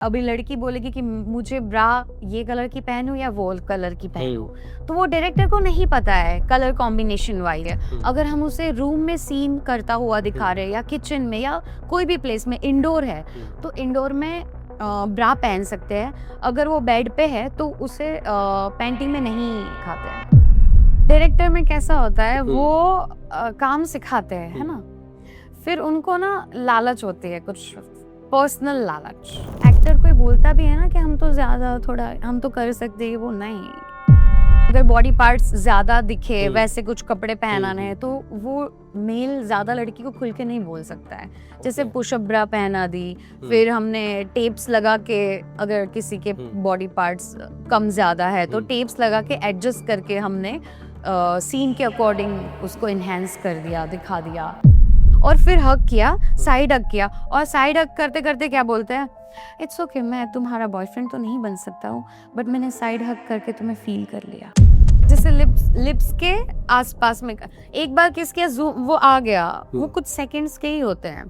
अभी लड़की बोलेगी कि मुझे ब्रा ये कलर की पहनूं या वो कलर की पहनूं, तो वो डायरेक्टर को नहीं पता है कलर कॉम्बिनेशन वाइज। अगर हम उसे रूम में सीन करता हुआ दिखा रहे हैं या किचन में या कोई भी प्लेस में, इंडोर है तो इंडोर में ब्रा पहन सकते हैं। अगर वो बेड पे है तो उसे पेंटिंग में नहीं खाते हैं। डायरेक्टर में कैसा होता है, वो काम सिखाते हैं, है ना, फिर उनको ना लालच होती है, कुछ पर्सनल लालच। एक्टर कोई बोलता भी है ना कि हम तो ज्यादा थोड़ा हम तो कर सकते हैं, वो नहीं। अगर बॉडी पार्ट्स ज्यादा दिखे, वैसे कुछ कपड़े पहनाने हैं, तो वो मेल ज्यादा लड़की को खुल के नहीं बोल सकता है। जैसे पुशअप ब्रा पहना दी, फिर हमने टेप्स लगा के, अगर किसी के बॉडी पार्ट्स कम ज्यादा है तो टेप्स लगा के एडजस्ट करके हमने सीन के अकॉर्डिंग उसको इन्हेंस कर दिया, दिखा दिया। और फिर हक किया, साइड हक किया, और साइड हक करते करते क्या बोलते हैं, इट्स ओके, मैं तुम्हारा बॉयफ्रेंड तो नहीं बन सकता हूँ, बट मैंने साइड हक करके तुम्हें फील कर लिया। जैसे लिप्स के आसपास में एक बार किसके वो आ गया, वो कुछ सेकंड्स के ही होते हैं,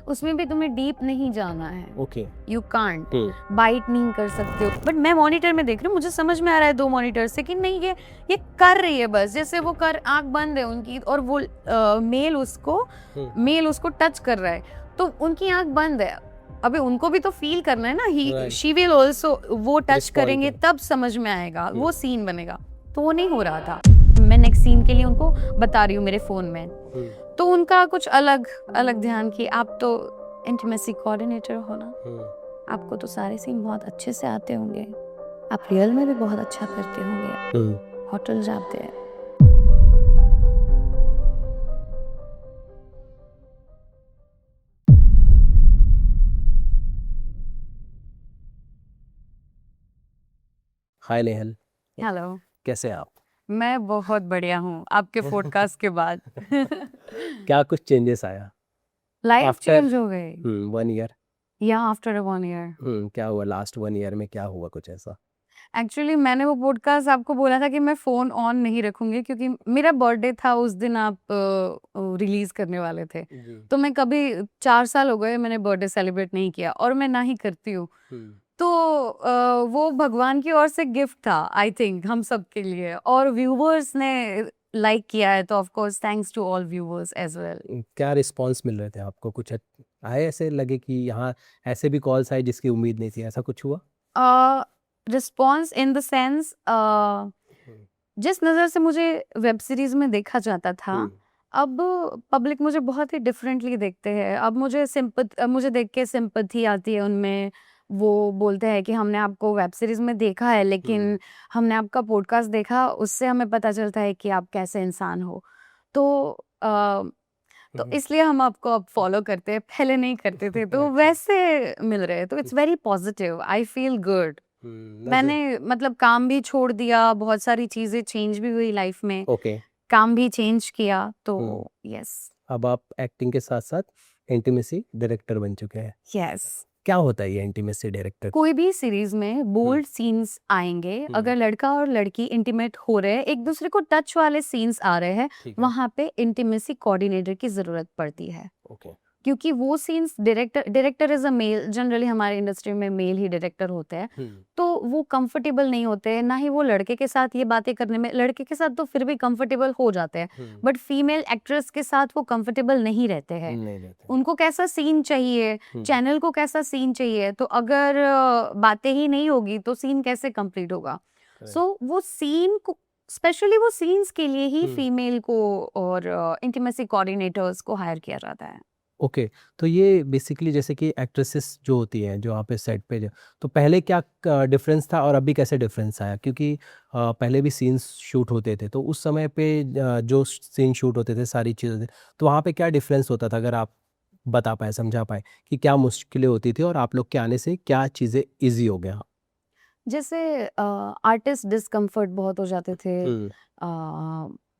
उसमें भी तुम्हें डीप नहीं जाना है। ओके, यू कांट बाइट नहीं कर सकते हो। बट मैं मॉनिटर में देख रही हूँ, मुझे समझ में आ रहा है 2 मॉनिटर से कि नहीं, ये कर रही है बस, जैसे वो कर आंख बंद है उनकी, और वो मेल उसको टच कर रहा है तो उनकी आंख बंद है। अभी उनको भी तो फील करना है ना, शी विल ऑल्सो, वो टच करेंगे तब समझ में आएगा, वो सीन बनेगा। तो वो नहीं हो रहा था। मैं नेक्स्ट सीन के लिए उनको बता रही हूँ मेरे फोन में, तो उनका कुछ अलग अलग ध्यान कि आप तो इंटीमेसी कोऑर्डिनेटर हो ना, आपको तो सारे सीन बहुत अच्छे से आते होंगे, आप रियल में भी बहुत अच्छा करते होंगे, होटल जाते हैं। हाय नेहल, हेलो, कैसे हैं आप? मैं बहुत बढ़िया हूँ आपके पॉडकास्ट के बाद। क्या कुछ चेंजेस आया लाइफ आफ्टर चेंज हो गई 1 ईयर? या आफ्टर 1 ईयर। क्या हुआ लास्ट 1 ईयर में, क्या हुआ कुछ ऐसा? एक्चुअली मैंने वो पॉडकास्ट आपको बोला था कि मैं फोन ऑन नहीं रखूंगी, क्योंकि मेरा बर्थडे था उस दिन, आप रिलीज करने वाले थे। तो मैं कभी 4 साल हो गए मैंने बर्थडे सेलिब्रेट नहीं किया, और मैं ना ही करती हूँ। तो वो भगवान की ओर से गिफ्ट था, आई थिंक हम सब के लिए, और व्यूवर्स ने लाइक किया है, तो of course thanks to all viewers as well. क्या रिस्पांस मिल रहे थे आपको? कुछ आए ऐसे लगे कि यहाँ ऐसे भी कॉल्स आए जिसकी उम्मीद नहीं थी, ऐसा कुछ हुआ? रिस्पॉन्स इन द सेंस, जिस नज़र से मुझे वेब सीरीज में देखा जाता था, अब पब्लिक मुझे बहुत ही डिफरेंटली देखते हैं। अब मुझे देख के सिंपैथी आती है उनमें। वो बोलते हैं कि हमने आपको वेब सीरीज में देखा है, लेकिन हमने आपका पॉडकास्ट देखा, उससे हमें पता चलता है कि आप कैसे इंसान हो। तो इसलिए हम आपको अब फॉलो करते हैं, पहले नहीं करते थे, तो वैसे मिल रहे हैं, तो it's very positive, I feel good. मैंने मतलब काम भी छोड़ दिया, बहुत सारी चीजें चेंज भी हुई लाइफ में, ओके, काम भी चेंज किया, तो यस। अब आप एक्टिंग के साथ साथ इंटीमेसी डायरेक्टर बन चुके हैं। यस, क्या होता है ये इंटीमेसी डायरेक्टर? कोई भी सीरीज में बोल्ड सीन्स आएंगे, अगर लड़का और लड़की इंटीमेट हो रहे हैं, एक दूसरे को टच वाले सीन्स आ रहे हैं, वहां पे इंटीमेसी कोऑर्डिनेटर की जरूरत पड़ती है। ओके, क्योंकि वो scenes director is a male, generally हमारी इंडस्ट्री में मेल ही डायरेक्टर होते हैं, तो वो कंफर्टेबल नहीं होते हैं, ना ही वो लड़के के साथ ये बातें करने में, लड़के के साथ तो फिर भी कंफर्टेबल हो जाते हैं, बट फीमेल एक्ट्रेस के साथ वो कंफर्टेबल नहीं रहते हैं। नहीं रहते। उनको कैसा सीन चाहिए, चैनल को कैसा सीन चाहिए, तो अगर बातें ही नहीं होगी तो सीन कैसे कंप्लीट होगा। सो वो सीन को, स्पेशली वो सीन्स के लिए ही फीमेल को और इंटीमेसी कोऑर्डिनेटर्स को हायर किया जाता है। ओके, तो ये बेसिकली जैसे कि एक्ट्रेसेस जो होती हैं जो वहाँ पे सेट पे तो पहले क्या डिफरेंस था और अभी कैसे डिफरेंस आया? क्योंकि पहले भी सीन्स शूट होते थे, तो उस समय पे जो सीन शूट होते थे सारी चीज़ें, तो वहाँ पे क्या डिफरेंस होता था? अगर आप बता पाए, समझा पाए कि क्या मुश्किलें होती थी और आप लोग के आने से क्या चीज़ें ईजी हो गया? जैसे आर्टिस्ट डिस्कम्फर्ट बहुत हो जाते थे,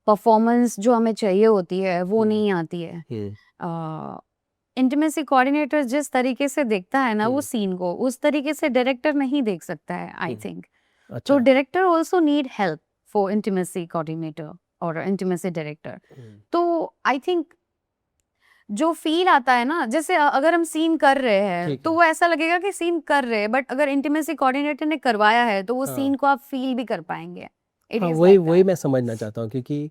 परफॉर्मेंस जो हमें चाहिए होती है वो नहीं आती है। इंटीमेसी कोऑर्डिनेटर जिस तरीके से देखता है ना वो सीन को, उस तरीके से डायरेक्टर नहीं देख सकता है, आई थिंक। तो अच्छा, director also need help for intimacy coordinator और इंटीमेसी डायरेक्टर। तो आई थिंक जो फील आता है ना, जैसे अगर हम सीन कर रहे हैं ठीक तो है। वो ऐसा लगेगा कि सीन कर रहे हैं, बट अगर इंटीमेसी कोऑर्डिनेटर ने करवाया है तो वो हाँ। सीन को आप फील भी कर पाएंगे। इट हाँ, इज वही लाइक वही दैट। मैं समझना चाहता हूँ क्योंकि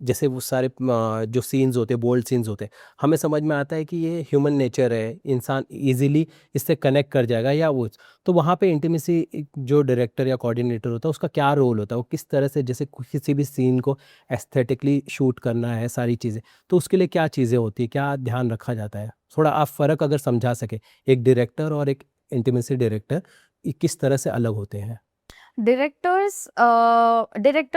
जैसे वो सारे जो सीन्स होते हैं, बोल्ड सीन्स होते हैं, हमें समझ में आता है कि ये ह्यूमन नेचर है, इंसान इजीली इससे कनेक्ट कर जाएगा या वो। तो वहाँ पे इंटीमेसी जो डायरेक्टर या कोऑर्डिनेटर होता है उसका क्या रोल होता है? वो किस तरह से जैसे किसी भी सीन को एस्थेटिकली शूट करना है सारी चीज़ें, तो उसके लिए क्या चीज़ें होती है, क्या ध्यान रखा जाता है? थोड़ा आप फ़र्क अगर समझा सकें, एक डायरेक्टर और एक इंटीमेसी डायरेक्टर किस तरह से अलग होते हैं? डायरेक्टर्स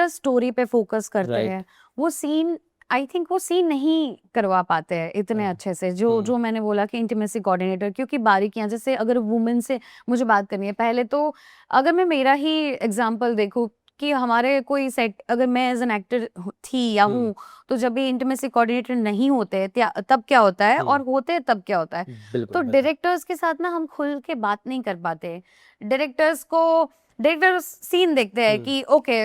स्टोरी पे फोकस करते राइट। हैं। वो सीन, आई थिंक वो सीन नहीं करवा पाते हैं इतने हाँ। अच्छे से, जो जो मैंने बोला कि इंटीमेसी कोऑर्डिनेटर, क्योंकि बारीकियां, जैसे अगर वुमेन से मुझे बात करनी है पहले, तो अगर मैं मेरा ही एग्जांपल देखूं कि हमारे कोई सेट, अगर मैं एज एन एक्टर थी या हूँ, तो जब भी इंटीमेसी कोऑर्डिनेटर नहीं होते तब क्या होता है, और होते हैं तब क्या होता है। बिल्कुल, तो बिल्कुल। डायरेक्टर्स के साथ ना हम खुल के बात नहीं कर पाते। डायरेक्टर सीन देखते हैं कि ओके,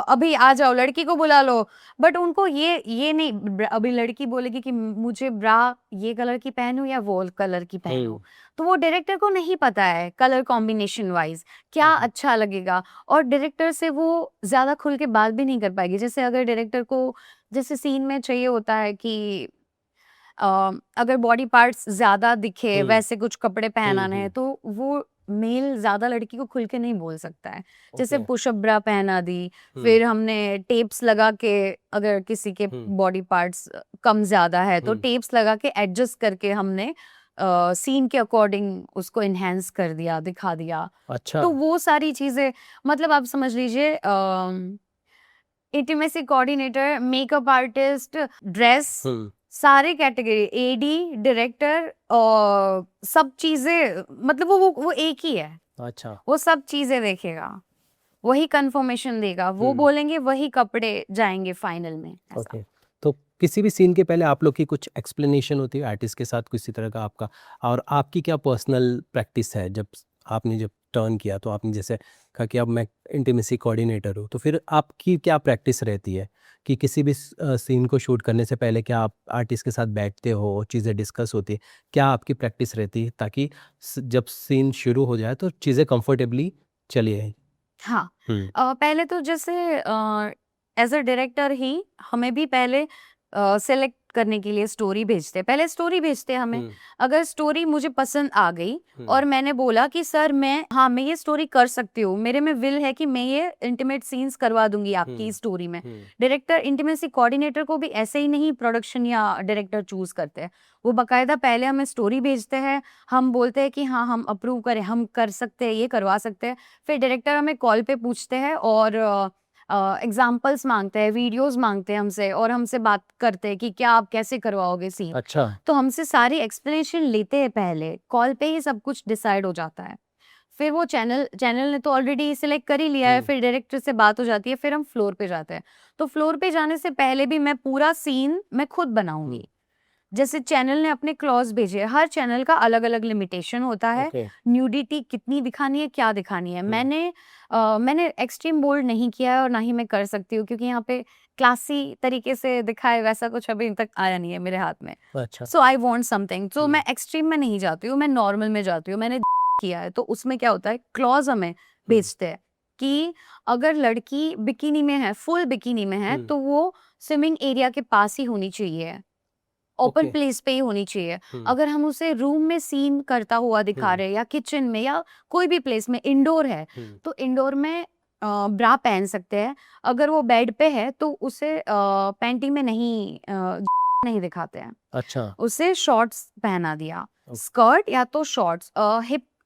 अभी आ जाओ, लड़की को बुला लो, बट उनको ये नहीं, अभी लड़की बोलेगी कि मुझे ब्रा ये कलर की पहनूं या वो कलर की पहनूं, तो वो डायरेक्टर को नहीं पता है कलर कॉम्बिनेशन वाइज क्या अच्छा लगेगा, और डायरेक्टर से वो ज्यादा खुल के बात भी नहीं कर पाएगी। जैसे अगर डायरेक्टर को, जैसे सीन में चाहिए होता है कि अगर बॉडी पार्ट्स ज्यादा दिखे, वैसे कुछ कपड़े पहनाने हैं, तो वो मेल ज्यादा लड़की को खुल के नहीं बोल सकता है। जैसे ओके। पुशअप ब्रा पहना दी, फिर हमने टेप्स लगा के, अगर किसी के बॉडी पार्ट्स कम ज्यादा है तो टेप्स लगा के एडजस्ट करके हमने सीन के अकॉर्डिंग उसको इनहेंस कर दिया, दिखा दिया। अच्छा। तो वो सारी चीजें, मतलब आप समझ लीजिए, intimacy coordinator, makeup artist, dress, सारे कैटेगरी, एडी, डायरेक्टर, और सब चीजें, मतलब वो एक ही है। अच्छा। वो सब चीजें देखेगा, वही कंफर्मेशन देगा, वो बोलेंगे वही कपड़े जाएंगे फाइनल में, ऐसा। ओके। तो किसी भी सीन के पहले आप लोग की कुछ एक्सप्लेनेशन होती है आर्टिस्ट के साथ किसी तरह का आपका, और आपकी क्या पर्सनल प्रैक्टिस है? जब टर्न किया तो आपने जैसे कहा कि अब मैं इंटीमेसी कोऑर्डिनेटर हूँ, तो फिर आपकी क्या प्रैक्टिस रहती है कि किसी भी सीन को शूट करने से पहले क्या आप आर्टिस्ट के साथ बैठते हो, चीज़ें डिस्कस होती है, क्या आपकी प्रैक्टिस रहती है ताकि जब सीन शुरू हो जाए तो चीज़ें कंफर्टेबली चली आए? हाँ, पहले तो जैसे एज अ डायरेक्टर ही हमें भी पहले सेलेक्ट करने के लिए स्टोरी भेजते हैं, पहले स्टोरी भेजते हैं हमें। अगर स्टोरी मुझे पसंद आ गई और मैंने बोला कि सर मैं ये स्टोरी कर सकती हूँ, मेरे में विल है कि मैं ये इंटीमेट सीन्स करवा दूंगी आपकी स्टोरी में। डायरेक्टर, इंटीमेसी कोऑर्डिनेटर को भी ऐसे ही नहीं प्रोडक्शन या डायरेक्टर चूज करते हैं, वो बकायदा पहले हमें स्टोरी भेजते हैं, हम बोलते हैं कि हाँ हम अप्रूव करें, हम कर सकते हैं, ये करवा सकते हैं। फिर डायरेक्टर हमें कॉल पे पूछते हैं और एग्जाम्पल्स मांगते हैं, वीडियोस मांगते हैं हमसे, और हमसे बात करते हैं कि क्या आप कैसे करवाओगे सीन। अच्छा। तो हमसे सारी एक्सप्लेनेशन लेते हैं, पहले कॉल पे ही सब कुछ डिसाइड हो जाता है। फिर वो चैनल ने तो ऑलरेडी सिलेक्ट कर ही लिया है, फिर डायरेक्टर से बात हो जाती है, फिर हम फ्लोर पे जाते हैं। तो फ्लोर पे जाने से पहले भी मैं पूरा सीन मैं खुद बनाऊंगी। जैसे चैनल ने अपने क्लॉज भेजे हैं, हर चैनल का अलग अलग लिमिटेशन होता है, ओके। न्यूडिटी कितनी दिखानी है, क्या दिखानी है। मैंने एक्सट्रीम बोल्ड नहीं किया है और ना ही मैं कर सकती हूँ, क्योंकि यहाँ पे क्लासी तरीके से दिखाए वैसा कुछ अभी तक आया नहीं है मेरे हाथ में। अच्छा। सो आई वांट समथिंग, तो मैं एक्सट्रीम में नहीं जाती हूँ, मैं नॉर्मल में जाती हूँ। मैंने किया है, तो उसमें क्या होता है, क्लॉज हमें भेजते हैं कि अगर लड़की बिकिनी में है, फुल बिकिनी में है, तो वो स्विमिंग एरिया के पास ही होनी चाहिए, ओपन ओके। प्लेस पे ही होनी चाहिए। अगर हम उसे रूम में सीन करता हुआ दिखा रहे हैं, या किचन में, या कोई भी प्लेस में, इंडोर है, तो इंडोर में ब्रा पहन सकते हैं। अगर वो बेड पे है तो उसे पैंटी में नहीं नहीं दिखाते हैं, अच्छा। उसे शॉर्ट्स पहना दिया, स्कर्ट या तो शॉर्ट्स।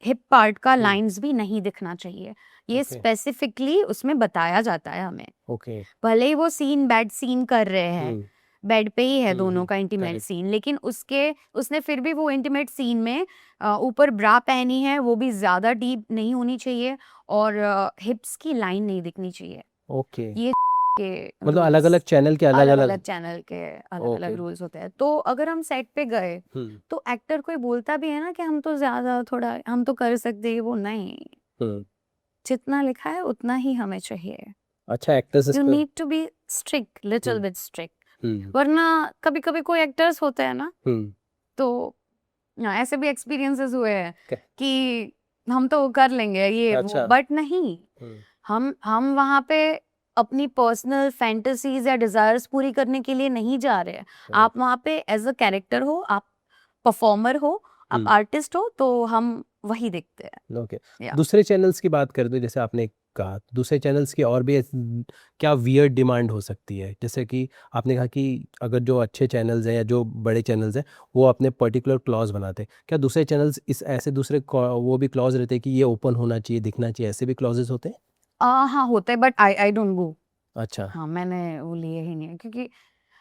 हिप पार्ट का लाइंस भी नहीं दिखना चाहिए, ये ओके। स्पेसिफिकली उसमें बताया जाता है हमें। ओके। भले ही वो सीन बेड सीन कर रहे हैं, बेड पे ही है दोनों का इंटीमेट करेक्ट। सीन, लेकिन उसने फिर भी वो इंटीमेट सीन में ऊपर ब्रा पहनी है, वो भी ज्यादा डीप नहीं होनी चाहिए, और हिप्स की लाइन नहीं दिखनी चाहिए। ओके। ये के मतलब अलग अलग चैनल के अलग अलग अलग। अलग चैनल के अलग अलग ओके। रूल्स होते हैं। तो अगर हम सेट पे गए, तो एक्टर कोई बोलता भी है ना कि हम तो ज्यादा थोड़ा हम तो कर सकते हैं, वो नहीं, जितना लिखा है उतना ही हमें चाहिए। अच्छा, actresses you pay. Need to be strict, little bit strict. वरना कभी कभी कोई एक्टर्स होते हैं ना, हम्म तो ऐसे भी एक्सपीरियंसेस हुए हैं क्या? कि हम तो कर लेंगे ये वो, अच्छा। बट नहीं, हम वहाँ पे अपनी पर्सनल फैंटेसीज या डिजायर्स पूरी करने के लिए नहीं जा रहे हैं। आप वहाँ पे एज अ कैरेक्टर हो, आप परफॉर्मर हो, आप आर्टिस्ट हो, तो हम वही देखते हैं। ओके। या दूसरे चैनल्स की बात कर दो, जैसे आपने कहा दूसरे चैनल्स की और भी क्या वियर्ड डिमांड हो सकती है? जैसे कि आपने कहा कि अगर जो अच्छे चैनल्स हैं या जो बड़े चैनल्स हैं वो अपने पर्टिकुलर क्लॉज बनाते हैं, क्या दूसरे चैनल्स इस ऐसे दूसरे वो भी क्लॉज रहते हैं कि ये ओपन होना चाहिए, दिखना चाहिए, ऐसे भी क्लॉजेस होते हैं? हाँ होता है, बट आई डोंट गो। अच्छा। हाँ, मैंने वो लिए ही नहीं है, क्योंकि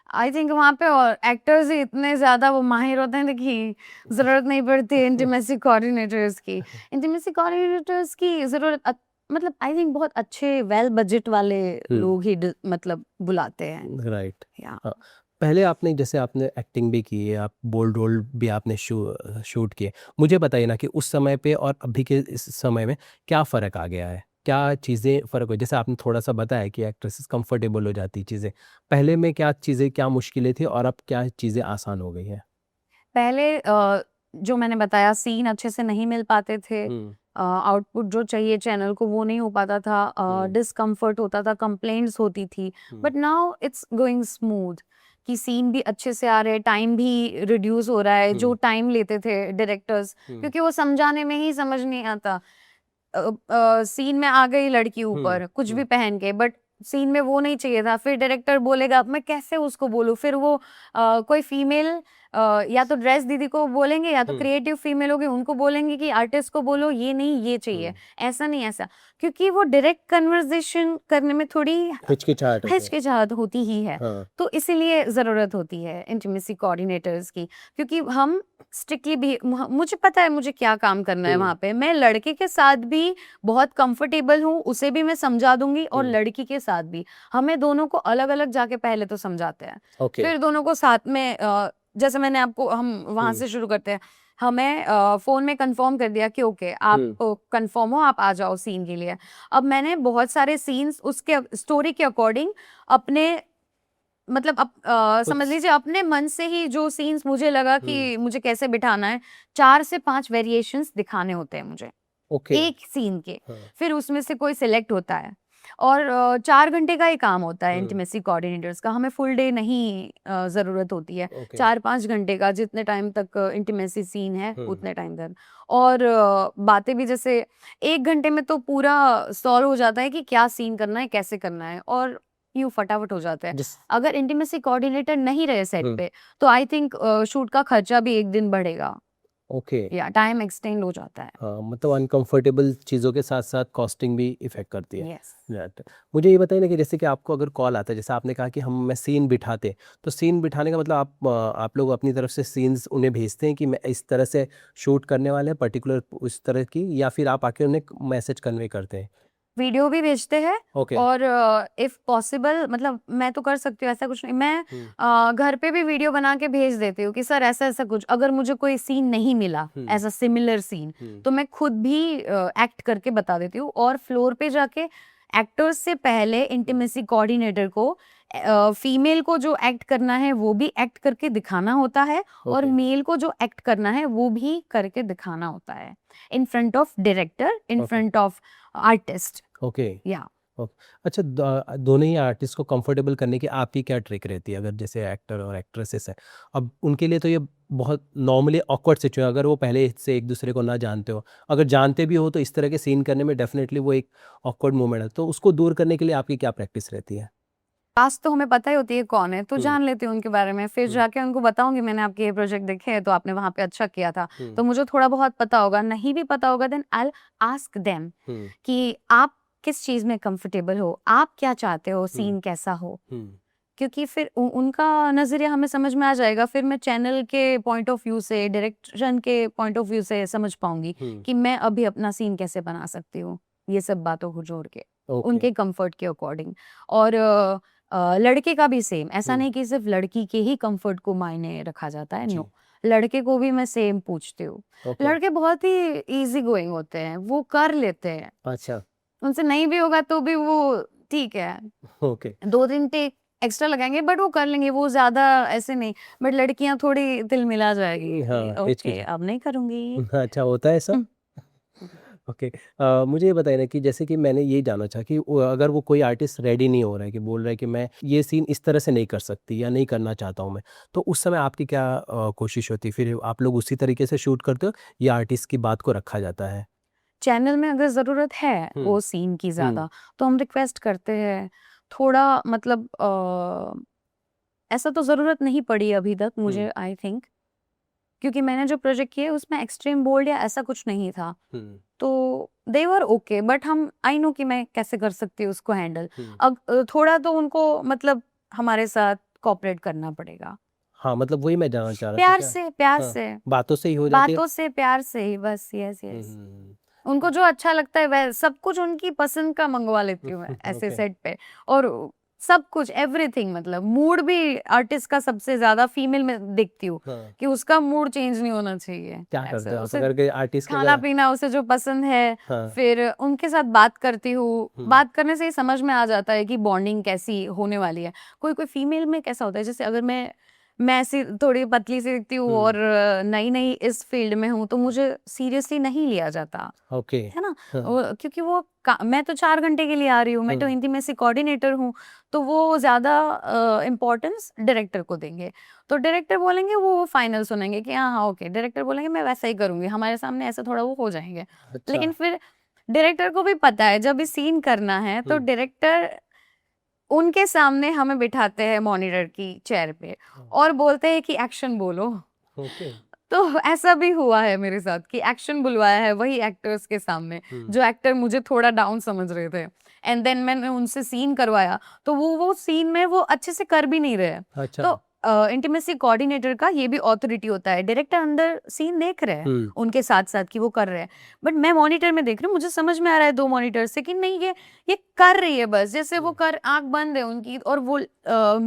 आई थिंक वहाँ पे और एक्टर्स ही इतने ज्यादा वो माहिर होते हैं कि जरूरत नहीं पड़ती इंटीमेसी कोऑर्डिनेटर्स की। इंटीमेसी कोऑर्डिनेटर्स की जरूरत मतलब आई थिंक बहुत अच्छे वेल बजट वाले लोग ही मतलब बुलाते हैं। राइट। या हाँ, पहले आपने जैसे आपने एक्टिंग भी की है, आप बोल्ड रोल भी आपने शूट किए। मुझे बताइए ना कि उस समय पे और अभी के इस समय में क्या फ़र्क आ गया है? क्या चीज़ें फ़र्क हुई? जैसे आपने थोड़ा-सा बताया कि एक्ट्रेसेस कंफर्टेबल हो जाती चीज़ें। पहले में क्या चीज़ें, क्या मुश्किलें थी और अब क्या चीज़ें आसान हो गई हैं? पहले जो मैंने बताया, सीन अच्छे से नहीं मिल पाते थे, हुँ, आउटपुट जो चाहिए चैनल को वो नहीं हो पाता था, हुँ, डिस्कम्फर्ट होता था, कंप्लेंट्स होती थी। Hmm, but now it's going smooth, कि सीन भी अच्छे से आ रहे हैं, टाइम भी रिड्यूस हो रहा है। जो हुँ, टाइम लेते थे डायरेक्टर्स, हुँ, क्योंकि वो समझाने में ही समझ नहीं आता। सीन में आ गई लड़की हुँ, ऊपर कुछ भी हुँ, पहन के, बट सीन में वो नहीं चाहिए था। फिर डायरेक्टर बोलेगा, अब मैं कैसे उसको बोलूं? फिर वो कोई फीमेल या तो ड्रेस दीदी को बोलेंगे, या तो हुँ, क्रिएटिव फीमेल होगी उनको बोलेंगे कि आर्टिस्ट को बोलो ये नहीं ये चाहिए, हुँ। ऐसा नहीं ऐसा। क्योंकि वो डायरेक्ट कन्वर्सेशन करने में थोड़ी हिचकिचाहट होती है। हिचकिचाहट होती ही है। हाँ, तो इसीलिए ज़रूरत होती है इंटीमेसी कोऑर्डिनेटर्स की, क्योंकि हम स्ट्रिक्टली भी, मुझे पता है मुझे क्या काम करना है हुँ, वहाँ पे। मैं लड़के के साथ भी बहुत कंफर्टेबल हूँ, उसे भी मैं समझा दूंगी, और हुँ, लड़की के साथ भी। हमें दोनों को अलग अलग जाके पहले तो समझाते हैं, ओके। फिर दोनों को साथ में जैसे मैंने आपको, हम वहां हुँ, से शुरू करते हैं। हमें फोन में कंफर्म कर दिया कि ओके आप हुँ, कंफर्म हो, आप आ जाओ सीन के लिए। अब मैंने बहुत सारे सीन्स उसके स्टोरी के अकॉर्डिंग अपने, मतलब समझ कुछ लीजिए अपने मन से ही जो सीन्स मुझे लगा हुँ, कि मुझे कैसे बिठाना है, 4 से 5 वेरिएशंस दिखाने होते हैं मुझे ओके। एक सीन के। हाँ, फिर उसमें से कोई सिलेक्ट होता है, और 4 घंटे का ही काम होता है हुँ, इंटीमेसी कोऑर्डिनेटर्स का। हमें फुल डे नहीं ज़रूरत होती है। ओके। 4-5 घंटे का, जितने टाइम तक इंटीमेसी सीन है हुँ, उतने टाइम तक। और बातें भी जैसे 1 घंटे में तो पूरा सॉल्व हो जाता है कि क्या सीन करना है, कैसे करना है, और यूँ फटाफट हो जाता है। जिस अगर इंटीमेसी कोऑर्डिनेटर नहीं रहे सेट हुँ, पे, तो आई थिंक शूट का खर्चा भी 1 दिन बढ़ेगा, ओके। या टाइम एक्सटेंड हो जाता है। हाँ, मतलब अनकंफर्टेबल चीज़ों के साथ-साथ कॉस्टिंग भी इफ़ेक्ट करती है। यस। राइट। मुझे ये बताइए ना कि जैसे कि आपको अगर कॉल आता है, जैसे आपने कहा कि मैं सीन बिठाते, तो सीन बिठाने का मतलब आप लोग अपनी तरफ से सीन्स उन्हें भेजते हैं कि मैं इस तरह से शूट करने वाले हैं पर्टिकुलर उस तरह की, या फिर आप आके उन्हें मैसेज कन्वे करते हैं? वीडियो भी भेजते हैं, ओके। और इफ पॉसिबल, मतलब मैं तो कर सकती हूँ, ऐसा कुछ नहीं। मैं हुँ, घर पे भी वीडियो बना के भेज देती हूँ कि सर ऐसा ऐसा कुछ, अगर मुझे कोई सीन नहीं मिला हुँ, ऐसा सिमिलर सीन, हुँ, तो मैं खुद भी एक्ट करके बता देती हूँ। और फ्लोर पे जाके एक्टर्स से पहले हुँ, इंटीमेसी कोऑर्डिनेटर को फीमेल को जो एक्ट करना है वो भी एक्ट करके दिखाना होता है, और ओके, मेल को जो एक्ट करना है वो भी करके दिखाना होता है, in front of director, in okay, front of artist. Okay. या ओके। अच्छा, दोनों ही आर्टिस्ट को कंफर्टेबल करने की आपकी क्या ट्रिक रहती है? अगर जैसे एक्टर और एक्ट्रेसेस हैं, अब उनके लिए तो ये बहुत नॉर्मली ऑकवर्ड सिचुएशन, अगर वो पहले से एक दूसरे को ना जानते हो, अगर जानते भी हो तो इस तरह के सीन करने में डेफिनेटली वो एक ऑकवर्ड मोमेंट है, तो उसको दूर करने के लिए आपकी क्या प्रैक्टिस रहती है? कास्ट तो हमें पता ही होती है कौन है, तो हुँ, जान लेती हूँ उनके बारे में। फिर हुँ, जाके उनको बताऊंगी मैंने आपके ये प्रोजेक्ट देखे हैं, तो आपने वहां पे अच्छा किया था, हुँ, तो मुझे थोड़ा बहुत पता होगा। नहीं भी पता होगा, देन आई आस्क देम हुँ, कि आप किस चीज में कंफर्टेबल हो, आप क्या चाहते हो, हुँ, सीन कैसा हो। हुँ, क्योंकि फिर उनका नजरिया हमें समझ में आ जाएगा, फिर मैं चैनल के पॉइंट ऑफ व्यू से, डायरेक्शन के पॉइंट ऑफ व्यू से समझ पाऊंगी हुँ, कि मैं अभी अपना सीन कैसे बना सकती हूँ, ये सब बातों को जोड़ के, ओके, उनके कंफर्ट के अकॉर्डिंग। और लड़के का भी सेम, ऐसा हुँ, नहीं कि सिर्फ लड़की के ही कंफर्ट को मायने रखा जाता है, नो, जी, लड़के को भी मैं सेम पूछती हूँ। ओके, लड़के बहुत ही इजी गोइंग होते हैं, वो कर लेते हैं, अच्छा, उनसे नहीं भी होगा तो भी वो ठीक है, ओके, 2 दिन टेक एक्स्ट्रा लगाएंगे, बट वो कर लेंगे, वो ज्यादा ऐसे नहीं। बट लड़कियां थोड़ी दिल मिला जाएगी, हाँ, ओके हिचकिचा अब नहीं करूंगी। अच्छा होता है ऐसा? हम्म, ओके। मुझे ये बताइए ना कि जैसे कि मैंने ये जाना चाहा कि अगर वो कोई आर्टिस्ट रेडी नहीं हो रहा है कि बोल रहा है कि मैं ये सीन इस तरह से नहीं कर सकती या नहीं करना चाहता हूँ मैं, तो उस समय आपकी क्या कोशिश होती है? फिर आप लोग उसी तरीके से शूट करते हो या आर्टिस्ट की बात को रखा जाता है? चैनल में अगर जरूरत है हम्म वो सीन की हम्म ज्यादा, तो हम रिक्वेस्ट करते हैं थोड़ा, मतलब ऐसा तो जरूरत नहीं पड़ी अभी तक मुझे, हम्म आई थिंक, क्योंकि मैंने जो प्रोजेक्ट किए उसमें एक्सट्रीम बोल्ड या ऐसा कुछ नहीं था, हम्म तो दे वर ओके। बट हम, आई नो कि मैं कैसे कर सकती हूँ उसको हैंडल। हम्म अब थोड़ा तो उनको मतलब हमारे साथ कोऑपरेट करना पड़ेगा, हाँ, मतलब वही मैं जानना चाह रहा था प्यार क्या? से, प्यार हाँ, से, बातों से ही हो जाती है। बातों से, प्यार से ही बस। यस हम्म यस, हम्म उनको जो अच्छा लगता है वह सब कुछ उनकी पसंद का मंगवा लेती हूँ मैं ऐसे ओके। सेट पे। और सब कुछ, एवरीथिंग, मतलब मूड भी आर्टिस्ट का सबसे ज्यादा फीमेल में देखती हूँ हाँ, कि उसका मूड चेंज नहीं होना चाहिए। क्या ऐसे करते हो आप उसे अगर के आर्टिस्ट के खाना अगर? पीना उसे जो पसंद है, हाँ। फिर उनके साथ बात करती हूँ। हम्म बात करने से ही समझ में आ जाता है कि बॉन्डिंग कैसी होने वाली है। कोई कोई फीमेल में कैसा होता है, जैसे अगर मैं ऐसी थोड़ी पतली सी दिखती हूँ और नई नई इस फील्ड में हूँ, तो मुझे सीरियसली नहीं लिया जाता ओके। है ना। हाँ क्योंकि मैं तो 4 घंटे के लिए आ रही हूँ, मैं तो हाँ इंटीमेसी कोऑर्डिनेटर हूँ, तो वो ज्यादा इम्पोर्टेंस डायरेक्टर को देंगे। तो डायरेक्टर बोलेंगे वो फाइनल सुनेंगे कि हाँ हाँ ओके, डायरेक्टर बोलेंगे मैं वैसा ही करूंगी, हमारे सामने ऐसा थोड़ा वो हो जाएंगे। अच्छा। लेकिन फिर डायरेक्टर को भी पता है जब इस सीन करना है, तो हम्म डायरेक्टर उनके सामने हमें बिठाते हैं मॉनिटर की चेयर पे हाँ, और बोलते हैं कि एक्शन बोलो। ओके। तो ऐसा भी हुआ है मेरे साथ कि एक्शन बुलवाया है वही एक्टर्स के सामने, हम्म जो एक्टर मुझे थोड़ा डाउन समझ रहे थे, एंड देन मैंने उनसे सीन करवाया, तो वो सीन में वो अच्छे से कर भी नहीं रहे। अच्छा। तो इंटीमेसी कोऑर्डिनेटर का ये भी ऑथोरिटी होता है, डायरेक्टर अंदर सीन देख रहे हैं उनके साथ साथ कि वो कर रहे हैं, बट मैं मॉनिटर में देख रही हूँ, मुझे समझ में आ रहा है 2 मॉनिटर से कि नहीं, ये कर रही है बस, जैसे वो कर, आंख बंद है उनकी, और वो हम्म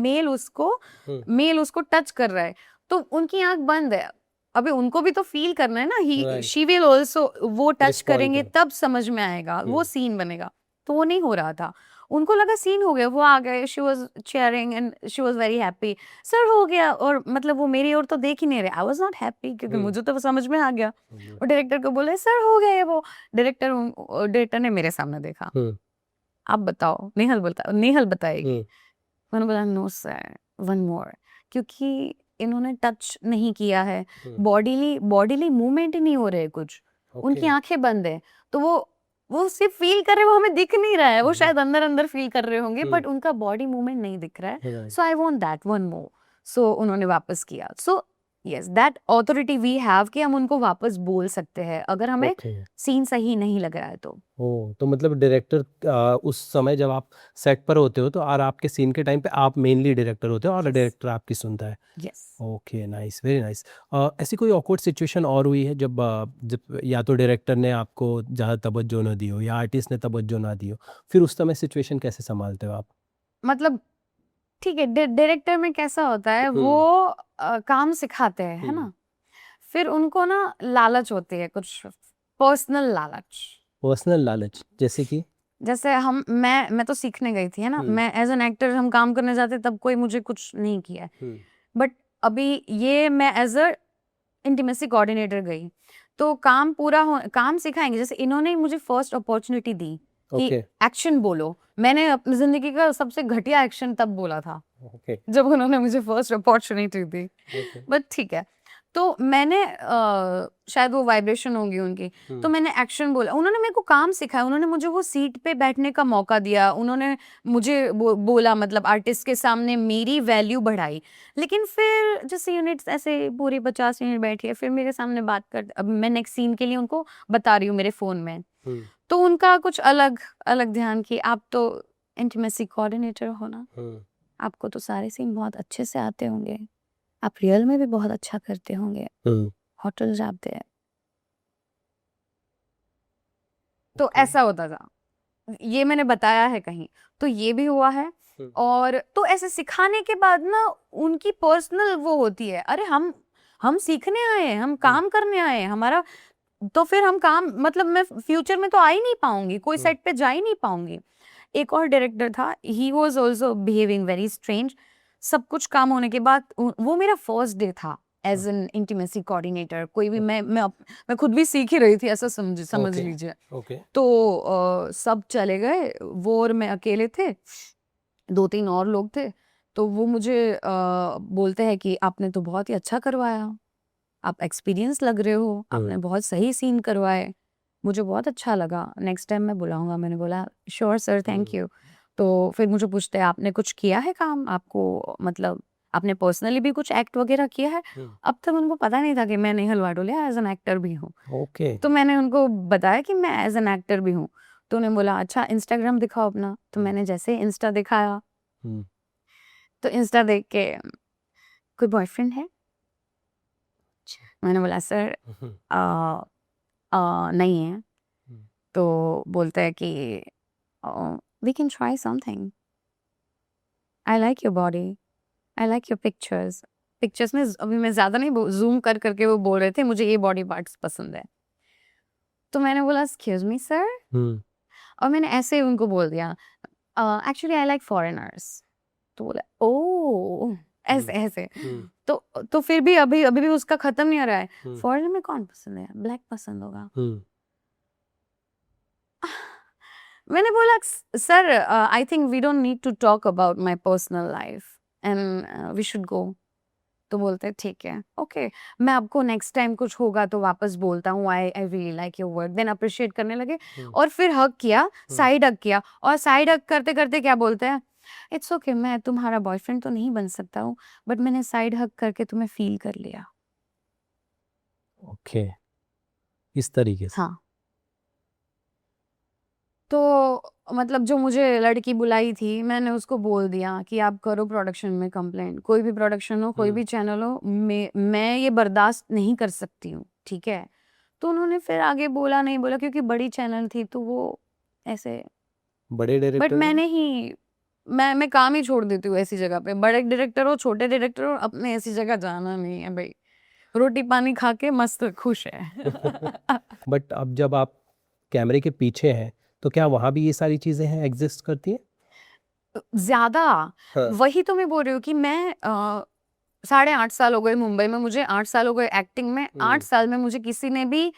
मेल उसको टच कर रहा है, तो उनकी आंख बंद है। अभी उनको भी तो फील करना है ना, ही राइट। शी विल ऑल्सो, वो टच रिस्पॉन्ड करेंगे कर। तब समझ में आएगा, वो हम्म सीन बनेगा। तो वो नहीं हो रहा था, उनको लगा सीन हो गया, वो आ गए, she was chairing and she was very happy, sir हो गया, और मतलब वो मेरी ओर तो देख ही नहीं रहे। आई वाज नॉट हैप्पी क्योंकि हम्म मुझे तो वो समझ में आ गया। हम्म और डायरेक्टर को बोले सर हो गया, वो डायरेक्टर ने मेरे सामने देखा, हम्म आप बताओ, नेहल बताएगी। हम्म मैंने बोला नो सर, वन मोर, क्योंकि इन्होंने टच नहीं किया है, हम्म बॉडीली बॉडीली मूवमेंट ही नहीं हो रहे कुछ, ओके। उनकी आंखें बंद है, तो वो सिर्फ फील कर रहे, वो हमें दिख नहीं रहा है, वो शायद अंदर अंदर फील कर रहे होंगे, बट उनका बॉडी मूवमेंट नहीं दिख रहा है। Right. So I want that one more. So उन्होंने वापस किया। So yes, that authority we have कि हम उनको वापस बोल सकते हैं अगर हमें ओके। सीन सही नहीं लग रहा है तो। ओ, तो मतलब डायरेक्टर उस समय जब आप सेट पर होते हो तो और आपके सीन के टाइम पे आप मेनली डायरेक्टर होते हो और यस डायरेक्टर आपकी सुनता है। Yes. Okay, nice, very nice. ऐसी कोई ऑकवर्ड सिचुएशन और हुई है जब जब या तो डायरेक्टर ने आपको ज़्यादा तवज्जो ना दी हो या आर्टिस्ट ने तवज्जो ना दी हो, फिर उस समय सिचुएशन कैसे संभालते हो आप? मतलब ठीक है, डायरेक्टर में कैसा होता है, वो हम्म काम सिखाते हैं, है हम्म ना, फिर उनको ना लालच होती है, कुछ पर्सनल लालच। पर्सनल लालच जैसे कि? जैसे मैं तो सीखने गई थी, है ना, हम्म मैं एज एन एक्टर, हम काम करने जाते तब कोई मुझे कुछ नहीं किया है, हम्म बट अभी ये मैं एज अ इंटीमेसी कोऑर्डिनेटर गई, तो काम सिखाएंगे। जैसे इन्होंने मुझे फर्स्ट अपॉर्चुनिटी दी कि ओके एक्शन बोलो, मैंने अपनी जिंदगी का सबसे घटिया एक्शन तब बोला था ओके जब उन्होंने मुझे first opportunity the, okay. But ठीक है। तो मैंने शायद वो वाइब्रेशन होगी उनकी, तो मैंने एक्शन बोला, उन्होंने मेरे को काम सिखाया, उन्होंने मुझे वो सीट पे बैठने का मौका दिया, उन्होंने मुझे बोला, मतलब आर्टिस्ट के सामने मेरी वैल्यू बढ़ाई। लेकिन फिर जैसे यूनिट्स ऐसे पूरी 50 मिनट बैठी है, फिर मेरे सामने बात कर, अब मैं नेक्स्ट सीन के लिए उनको बता रही हूँ मेरे फोन में, हम्म तो उनका कुछ अलग अलग ध्यान कि आप तो इंटीमेसी कोऑर्डिनेटर हो ना, हम्म आपको तो सारे सीन बहुत अच्छे से आते होंगे, आप रियल में भी बहुत अच्छा करते होंगे, हम्म होटल जाते हैं। तो ओके। ऐसा होता था, ये मैंने बताया है कहीं, तो ये भी हुआ है। हम्म और तो ऐसे सिखाने के बाद ना उनकी पर्सनल वो होती है, अरे हम सीखने आए हैं, हम हम्म काम करने आए हैं, हमारा तो फिर हम काम, मतलब मैं फ्यूचर में तो आ ही नहीं पाऊंगी, कोई हम्म सेट पे जा ही नहीं पाऊंगी। एक और डायरेक्टर था, he was also behaving very strange. सब कुछ काम होने के बाद वो मेरा फर्स्ट डे था एज एन इंटीमेसी कोऑर्डिनेटर। कोई भी मैं खुद भी सीख ही रही थी, ऐसा समझ ओके लीजिए। ओके तो सब चले गए, वो और मैं अकेले थे, 2-3 और लोग थे। तो वो मुझे बोलते हैं कि आपने तो बहुत ही अच्छा करवाया, आप एक्सपीरियंस लग रहे हो, आपने बहुत सही सीन करवाए, मुझे बहुत अच्छा लगा, नेक्स्ट टाइम मैं बुलाऊंगा। मैंने बोला श्योर सर, थैंक यू। तो फिर मुझे पूछते हैं आपने कुछ किया है काम, आपको मतलब आपने पर्सनली भी कुछ एक्ट वगैरह किया है? अब तक उनको पता नहीं था कि मैं नेहल वाडोलिया एज एन एक्टर भी हूँ। ओके तो मैंने उनको बताया कि मैं एज एन एक्टर भी हूँ। तो उन्होंने बोला अच्छा इंस्टाग्राम दिखाओ अपना। तो मैंने जैसे इंस्टा दिखाया, तो इंस्टा देख के कोई बॉयफ्रेंड है? मैंने बोला सर नहीं है। तो बोलते हैं कि we can try something, I like your body, I like your pictures. Pictures में अभी मैं ज्यादा नहीं जूम कर करके वो बोल रहे थे मुझे ये बॉडी पार्ट्स पसंद है। तो मैंने बोला एक्सक्यूज मी सर, और मैंने ऐसे ही उनको बोल दिया एक्चुअली आई लाइक फॉरेनर्स। तो बोला ओ ऐसे ऐसे। तो फिर भी अभी अभी भी उसका खत्म नहीं हो रहा है। फॉरेनर में कौन पसंद है? ब्लैक पसंद होगा। मैंने बोला sir I think we don't need to talk about my personal life and we should go. तो बोलते हैं ठीक है ओके, मैं आपको नेक्स्ट टाइम कुछ होगा तो वापस बोलता हूँ, I I really like your work. Then appreciate करने लगे और फिर हक किया, साइड हक किया। और साइड हक करते करते क्या बोलते हैं, इट्स ओके मैं तुम्हारा बॉयफ्रेंड तो नहीं बन सकता हूँ बट मैंने साइड हक करके तुम्हें फील कर लिया। ओके इस तरीके से हाँ, तो मतलब जो मुझे लड़की बुलाई थी मैंने उसको बोल दिया कि आप करो प्रोडक्शन में कंप्लेंट, कोई भी प्रोडक्शन हो, कोई भी चैनल हो, मैं ये बर्दाश्त नहीं कर सकती हूँ, ठीक है। तो उन्होंने फिर आगे बोला नहीं बोला क्योंकि बड़ी चैनल थी तो वो ऐसे, बड़े बट डायरेक्टर मैंने ही मैं काम ही छोड़ देती हूँ ऐसी जगह पे। बड़े डायरेक्टर हो छोटे डायरेक्टर हो, अपने ऐसी जगह जाना नहीं है भाई, रोटी पानी खा के मस्त खुश है। बट अब जब आप कैमरे के पीछे हैं तो क्या वहाँ भी ये सारी चीज़ें हैं एग्जिस्ट करती हैं? ज्यादा हाँ वही तो मैं बोल रही हूँ कि मैं 8.5 साल हो गए मुंबई में, मुझे 8 साल हो गए एक्टिंग में। 8 साल में मुझे किसी ने भी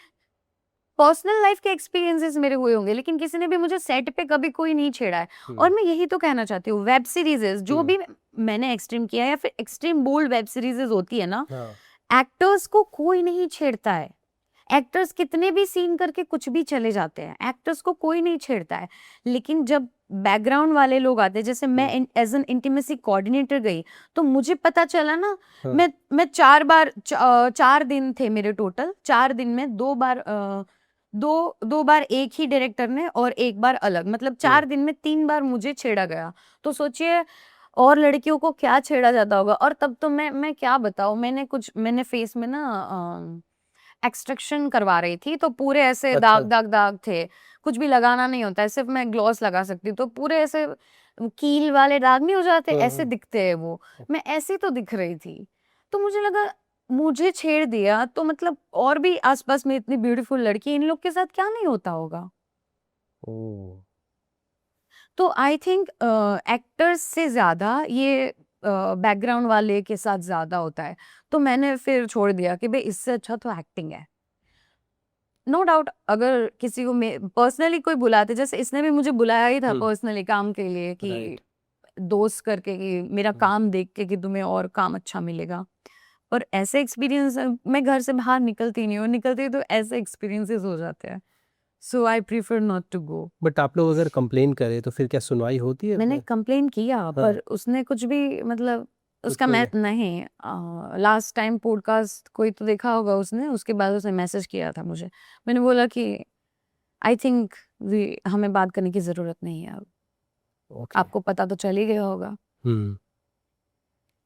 पर्सनल लाइफ के एक्सपीरियंसेस मेरे हुए होंगे लेकिन किसी ने भी मुझे सेट पे कभी कोई नहीं छेड़ा है। और मैं यही तो कहना चाहती हूँ, वेब सीरीजेस जो भी मैंने एक्सट्रीम किया है या फिर एक्सट्रीम बोल्ड वेब सीरीजेस होती है ना, एक्टर्स को कोई नहीं छेड़ता है। एक्टर्स कितने भी सीन करके कुछ भी चले जाते हैं, एक्टर्स को कोई नहीं छेड़ता है। लेकिन जब बैकग्राउंड वाले लोग आते हैं, जैसे मैं एज एन इंटीमेसी कोऑर्डिनेटर गई तो मुझे पता चला ना, मैं 4 दिन थे मेरे टोटल, 4 दिन में 2 बार दो बार एक ही डायरेक्टर ने और 1 बार अलग, मतलब 4 दिन में 3 बार मुझे छेड़ा गया। तो सोचिए और लड़कियों को क्या छेड़ा जाता होगा। और तब तो मैं क्या बताऊं, मैंने फेस में ना एक्सट्रैक्शन करवा रही थी तो पूरे ऐसे दाग दाग दाग थे। कुछ भी लगाना नहीं होता है, सिर्फ मैं ग्लॉस लगा सकती हूँ। तो पूरे ऐसे कील वाले दाग नहीं हो जाते, ऐसे दिखते हैं वो। मैं ऐसी तो दिख रही थी। तो मुझे लगा मुझे छेड़ दिया तो मतलब और भी आसपास में इतनी ब्यूटीफुल लड़की, इन लोग के साथ क्या नहीं होता होगा। तो आई थिंक एक्टर्स से ज्यादा ये बैकग्राउंड वाले के साथ ज्यादा होता है। तो मैंने फिर छोड़ दिया कि भाई इससे अच्छा तो एक्टिंग है। नो डाउट अगर किसी को पर्सनली कोई बुलाते, जैसे इसने भी मुझे बुलाया ही था पर्सनली काम के लिए कि दोस्त करके कि मेरा काम देख के कि तुम्हें और काम अच्छा मिलेगा। और ऐसे एक्सपीरियंस मैं घर से बाहर निकलती नहीं हूँ, निकलती तो ऐसे एक्सपीरियंसेस हो जाते हैं। So I prefer not to go. But आप लोग अगर कंप्लेन करें तो फिर क्या सुनवाई होती है? मैंने कंप्लेन किया पर उसने कुछ भी मतलब उसका मैं नहीं, लास्ट टाइम पॉडकास्ट कोई तो देखा होगा उसने, उसके बाद उसने मैसेज किया था मुझे। मैंने बोला कि आई थिंक हमें बात करने की जरूरत नहीं है अब। आपको पता तो चल ही गया होगा।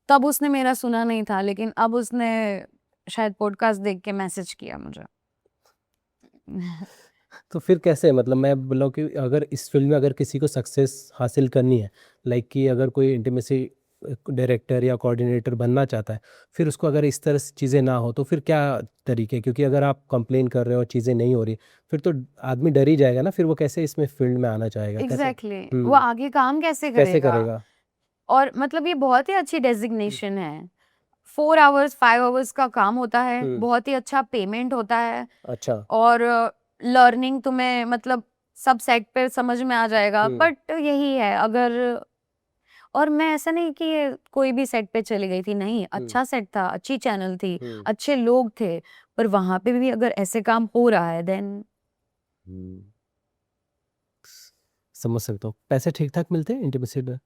तब उसने मेरा सुना नहीं था लेकिन अब उसने शायद पॉडकास्ट देख के मैसेज किया मुझे। तो फिर कैसे, मतलब मैं बोला कि अगर इस फील्ड में अगर किसी को सक्सेस हासिल करनी है, लाइक कि अगर कोई इंटीमेसी डायरेक्टर या कोऑर्डिनेटर बनना चाहता है, फिर उसको अगर इस तरह से चीज़ें ना हो तो फिर क्या तरीके? क्योंकि अगर आप कंप्लेन कर रहे हो, चीज़ें नहीं हो रही, फिर तो आदमी डर ही जाएगा ना, फिर वो कैसे इसमें फील्ड में आना चाहेगा? कैसे? एग्जैक्टली वो हुँ, आगे काम कैसे कैसे करेगा? करेगा? और मतलब ये बहुत ही अच्छी डेजिग्नेशन है। 4 आवर्स 5 आवर्स का काम होता है, हुँ, बहुत ही अच्छा पेमेंट होता है अच्छा। और लर्निंग तुम्हें मतलब सब सेट पे समझ में आ जाएगा। हुँ, बट यही है अगर, और मैं ऐसा नहीं कि ये कोई भी सेट पे चली गई थी, नहीं, हुँ, अच्छा सेट था, अच्छी चैनल थी, हुँ, अच्छे लोग थे, पर वहां पे भी अगर ऐसे काम हो रहा है देन हुँ। समझ सकता हूँ। पैसे ठीक-ठाक मिलते हैं इंटीमेसी में?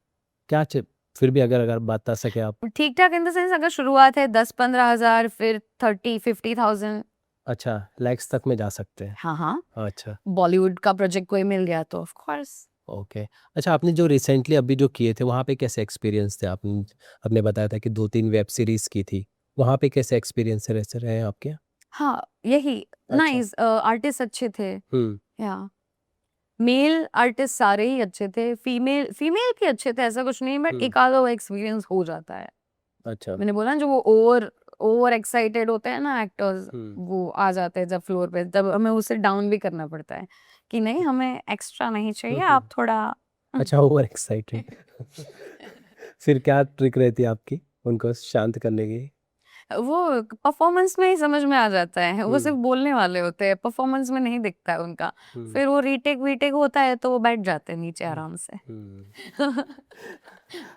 क्या च फिर भी अगर अगर बता सकें आप? ठीक ठाक इन द सेंस अगर शुरुआत है 10-15 हजार, फिर 30-50,000। अच्छा, लैक्स तक में जा सकते हैं। हाँ हाँ, अच्छा, बॉलीवुड का प्रोजेक्ट कोई मिल गया तो ऑफ कोर्स। ओके। अच्छा, आपने जो रिसेंटली अभी जो किए थे, वहाँ पे कैसे एक्सपीरियंस थे? आपने बताया था कि 2-3 वेब सीरीज़ की थी। वहाँ पे कैसे एक्सपीरियंस रहे हैं आपके? हाँ, यही अच्छा। नाइस, आर्टिस्ट अच्छे थे। हुँ, या मेल आर्टिस्ट सारे ही अच्छे थे, फीमेल फीमेल भी अच्छे थे, ऐसा कुछ नहीं, बट हुँ, एक आधा वो एक्सपीरियंस हो जाता है। अच्छा। मैंने बोला ना जो वो ओवर ओवर एक्साइटेड होते हैं ना एक्टर्स, हुँ, वो आ जाते हैं जब फ्लोर पे, तब हमें उसे डाउन भी करना पड़ता है कि नहीं, हमें एक्स्ट्रा नहीं चाहिए, हुँ, हुँ। आप थोड़ा अच्छा, ओवर एक्साइटेड। फिर क्या ट्रिक रहती है आपकी उनको शांत करने की? वो परफॉर्मेंस में ही समझ में आ जाता है, वो हुँ, सिर्फ बोलने वाले होते हैं, परफॉर्मेंस में नहीं दिखता है उनका। हुँ, फिर वो रीटेक वीटेक होता है तो वो बैठ जाते हैं नीचे हुँ, आराम से। हुँ।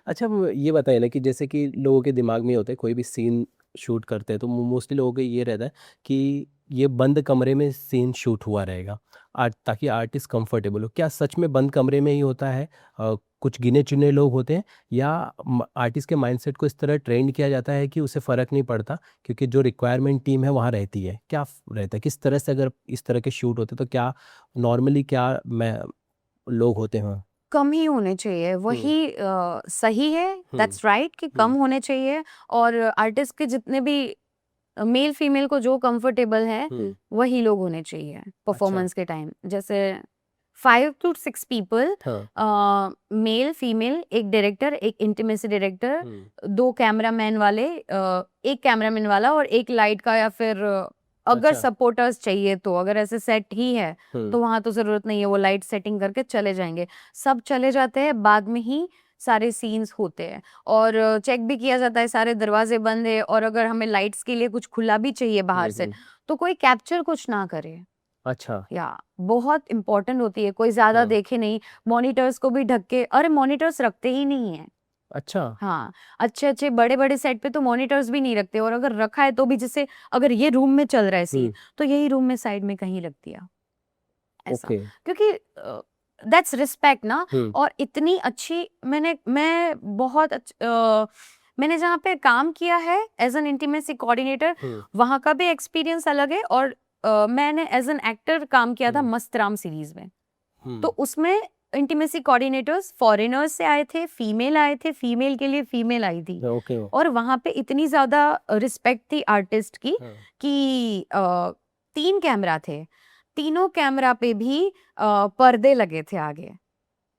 अच्छा, ये बताइए ना कि जैसे कि लोगों के दिमाग में होता है कोई भी सीन शूट करते हैं तो मोस्टली लोगों को ये रहता है कि ये बंद कमरे में सीन शूट हुआ रहेगा ताकि आर्टिस्ट कंफर्टेबल हो। क्या सच में बंद कमरे में ही होता है? कुछ गिने चुने लोग होते हैं या आर्टिस्ट के माइंडसेट को इस तरह ट्रेंड किया जाता है कि उसे फ़र्क नहीं पड़ता क्योंकि जो रिक्वायरमेंट टीम है वहाँ रहती है? क्या रहता है, किस तरह से अगर इस तरह के शूट होते तो क्या नॉर्मली क्या मैं लोग होते हैं? कम ही होने चाहिए, हुँ, वही सही है, हुँ, दैट्स राइट कि कम हुँ, होने चाहिए। और आर्टिस्ट के जितने भी मेल फीमेल को जो कंफर्टेबल है हुँ, वही लोग होने चाहिए अच्छा, परफॉर्मेंस के टाइम। जैसे 5 to 6 पीपल, हाँ, मेल फीमेल, एक डायरेक्टर, एक इंटीमेसी डायरेक्टर, हुँ, 2 कैमरामैन वाले, एक कैमरामैन वाला और एक लाइट का, या फिर अगर अच्छा, सपोर्टर्स चाहिए तो, अगर ऐसे सेट ही है हुँ, तो वहां तो जरूरत नहीं है, वो लाइट सेटिंग करके चले जाएंगे। सब चले जाते हैं, बाद में ही सारे सीन्स होते हैं और चेक भी किया जाता है सारे दरवाजे बंद है, और अगर हमें लाइट्स के लिए कुछ खुला भी चाहिए बाहर हुँ, से हुँ, तो कोई कैप्चर कुछ ना करे। अच्छा, या बहुत इंपॉर्टेंट होती है, कोई ज्यादा हाँ, देखे नहीं, मॉनिटर्स को भी ढक के, अरे मॉनिटर्स रखते ही नहीं है। अच्छा, हाँ, अच्छे अच्छे बड़े बड़े सेट पे तो मॉनिटर्स भी नहीं रखते, और अगर रखा है तो भी जैसे अगर ये रूम में चल रहा है सीन हुँ, तो यही रूम में साइड में कहीं रख दिया, ऐसा। ओके, क्योंकि दैट्स रिस्पेक्ट ना। हुँ, और इतनी अच्छी मैं बहुत मैंने जहाँ पे काम किया है एज एन इंटीमेसी कोऑर्डिनेटर, हुँ, वहाँ का भी एक्सपीरियंस अलग है, और मैंने एज एन एक्टर काम किया था हुँ, मस्त राम सीरीज में। तो हुँ, उसमें इंटीमेसी कोऑर्डिनेटर्स फॉरेनर्स से आए थे, फीमेल आए थे, फीमेल के लिए फीमेल आई थी, ओके, और वहां पे इतनी ज्यादा रिस्पेक्ट थी आर्टिस्ट की हाँ, कि 3 कैमरा थे, तीनों कैमरा पे भी पर्दे लगे थे आगे।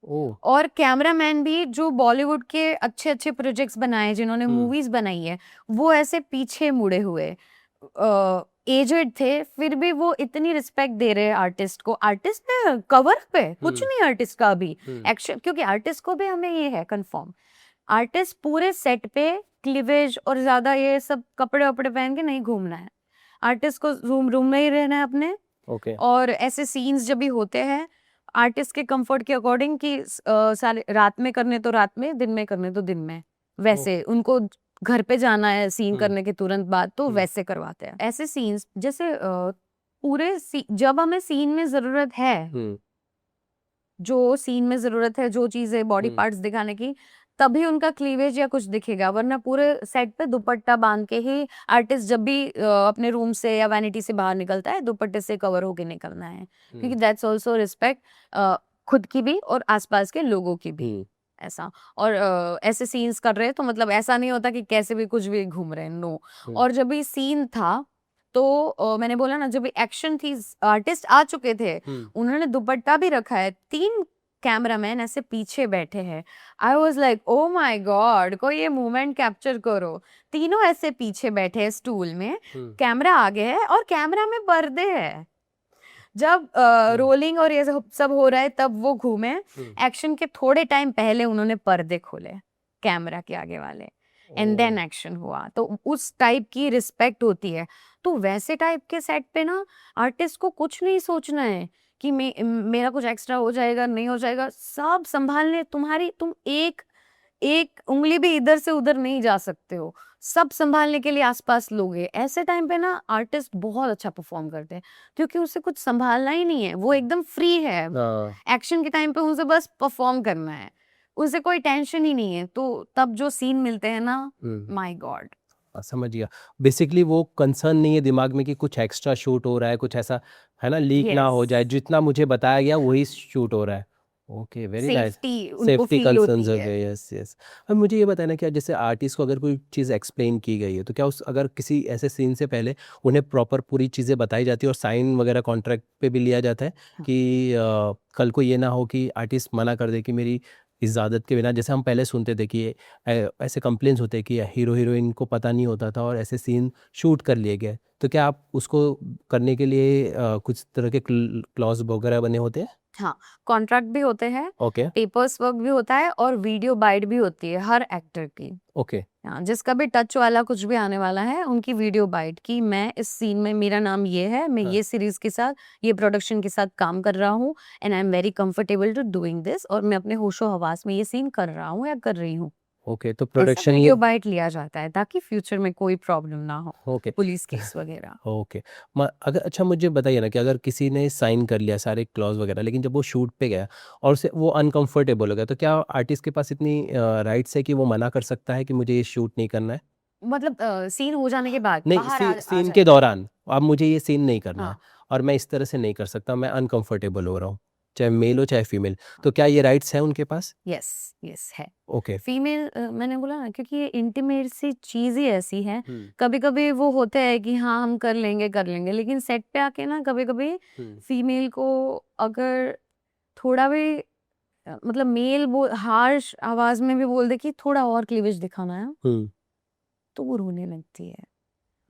ओह! और कैमरामैन भी जो बॉलीवुड के अच्छे अच्छे प्रोजेक्ट्स बनाए, जिन्होंने हुँ, मूवीज बनाई है, वो ऐसे पीछे मुड़े हुए एजेड थे, फिर भी वो इतनी रिस्पेक्ट दे रहे हैं आर्टिस्ट को। आर्टिस्ट ने कवर पे कुछ हुँ, नहीं, आर्टिस्ट का अभी हुँ, एक्शन, क्योंकि आर्टिस्ट को भी हमें ये है कंफर्म, आर्टिस्ट पूरे सेट पे क्लीवेज और ज्यादा ये सब कपड़े वपड़े पहन के नहीं घूमना है। आर्टिस्ट को रूम रूम में ही रहना है अपने। ओके, और ऐसे सीन्स जब भी होते हैं आर्टिस्ट के कंफर्ट के अकॉर्डिंग कि सारे रात में करने तो रात में, दिन में करने तो दिन में, ओह! वैसे उनको घर पे जाना है सीन हुँ, करने के तुरंत बाद तो हुँ, वैसे करवाते हैं। ऐसे सीन्स जैसे जब हमें सीन में जरूरत है, हुँ, जो सीन में जरूरत है, जो चीजें बॉडी हुँ, पार्ट्स दिखाने की, तभी उनका क्लीवेज या कुछ दिखेगा, वरना पूरे सेट पे दुपट्टा बांध के ही आर्टिस्ट जब भी अपने रूम से या वैनिटी से बाहर निकलता है, दुपट्टे से कवर होके निकलना है, क्योंकि हुँ, दैट्स ऑल्सो रिस्पेक्ट, खुद की भी और आसपास के लोगों की भी, हुँ, ऐसा। और ऐसे सीन्स कर रहे हैं तो मतलब ऐसा नहीं होता कि कैसे भी कुछ भी घूम रहे हैं, नो। हुँ, और जब भी सीन था तो मैंने बोला ना, जब भी एक्शन थी, आर्टिस्ट आ चुके थे, हुँ, उन्होंने दुपट्टा भी रखा है, 3 कैमरामैन ऐसे पीछे बैठे हैं। I was like oh my God, कोई ये मोमेंट कैप्चर करो। तीनों ऐसे पीछे बैठे हैं स्टूल में, कैमरा आगे है और कैमरा में पर्दे है। जब रोलिंग और ये सब हो रहा है तब वो घूमे, एक्शन के थोड़े टाइम पहले उन्होंने पर्दे खोले कैमरा के आगे वाले, एंड देन एक्शन हुआ। तो उस टाइप की रिस्पेक्ट होती है। तो वैसे टाइप के सेट पे ना आर्टिस्ट को कुछ नहीं सोचना है कि मेरा कुछ एक्स्ट्रा हो जाएगा नहीं हो जाएगा, सब संभालने तुम्हारी, तुम एक एक उंगली भी इधर से उधर नहीं जा सकते हो, सब संभालने के लिए आसपास लोग हैं। ऐसे टाइम पे ना आर्टिस्ट बहुत अच्छा परफॉर्म करते हैं क्योंकि उसे कुछ संभालना ही नहीं है, वो एकदम फ्री है। एक्शन के टाइम पे उसे बस परफॉर्म करना है, उसे कोई टेंशन ही नहीं है। तो तब जो सीन मिलते हैं ना, माय गॉड, समझ गया। बेसिकली वो कंसर्न नहीं है दिमाग में कि कुछ एक्स्ट्रा शूट हो रहा है, कुछ ऐसा है ना, लीक ना हो यस, जाए, जितना मुझे बताया गया वही शूट हो रहा है। Okay, very nice. सेफ्टी उनको सेफ्टी फील कंसर्न्स होती हो है। गए, यस यस। अब मुझे ये बताना, क्या जैसे आर्टिस्ट को अगर कोई चीज़ एक्सप्लेन की गई है तो क्या उस अगर किसी ऐसे सीन से पहले उन्हें प्रॉपर पूरी चीज़ें बताई जाती है और साइन वगैरह कॉन्ट्रैक्ट पे भी लिया जाता है कि कल को ये ना हो कि आर्टिस्ट मना कर दे कि मेरी इजाज़त के बिना, जैसे हम पहले सुनते थे कि ऐसे कंप्लेंट्स होते हैं कि हीरो हीरोइन को पता नहीं होता था और ऐसे सीन शूट कर लिए गए, तो क्या आप उसको करने के लिए कुछ तरह के क्लॉज वगैरह बने होते हैं? हाँ, कॉन्ट्रैक्ट भी होते हैं, ओके पेपर्स वर्क भी होता है और वीडियो बाइट भी होती है हर एक्टर की। ओके हाँ, जिसका भी टच वाला कुछ भी आने वाला है उनकी वीडियो बाइट की, मैं इस सीन में, मेरा नाम ये है, मैं ये सीरीज के साथ, ये प्रोडक्शन के साथ काम कर रहा हूँ and I am very comfortable to doing this, और मैं अपने होशो हवास में ये सीन कर रहा हूँ या कर रही हूँ। ओके। तो ऐसा प्रोडक्शन ये वीडियो बाइट लिया जाता है ताकि फ्यूचर में कोई प्रॉब्लम ना हो, ओके पुलिस केस वगैरह। ओके। अगर अच्छा मुझे बताइए ना कि अगर किसी ने साइन कर लिया सारे क्लॉज वगैरह, लेकिन जब वो शूट पे गया और उसे वो अनकंफर्टेबल हो गया, तो क्या आर्टिस्ट के पास इतनी राइट्स है कि वो मना कर सकता है कि मुझे ये शूट नहीं करना है? मतलब सीन हो जाने के बाद नहीं, बाहर आ सीन जाए। के दौरान अब मुझे ये सीन नहीं करना है हाँ, और मैं इस तरह से नहीं कर सकता, मैं अनकंफर्टेबल हो रहा हूँ, चाहे मेल हो चाहे फीमेल, तो क्या ये राइट्स हैं उनके पास? यस यस है। ओके। फीमेल मैंने बोला ना, क्योंकि ये इंटीमेट सी चीज ही ऐसी है, कभी कभी वो होते हैं कि हाँ हम कर लेंगे, लेकिन सेट पे आके ना कभी कभी फीमेल को अगर थोड़ा भी मतलब मेल वो हार्श आवाज में भी बोल दे कि थोड़ा और क्लीवेज दिखाना है, हम्म तो वो रोने लगती है।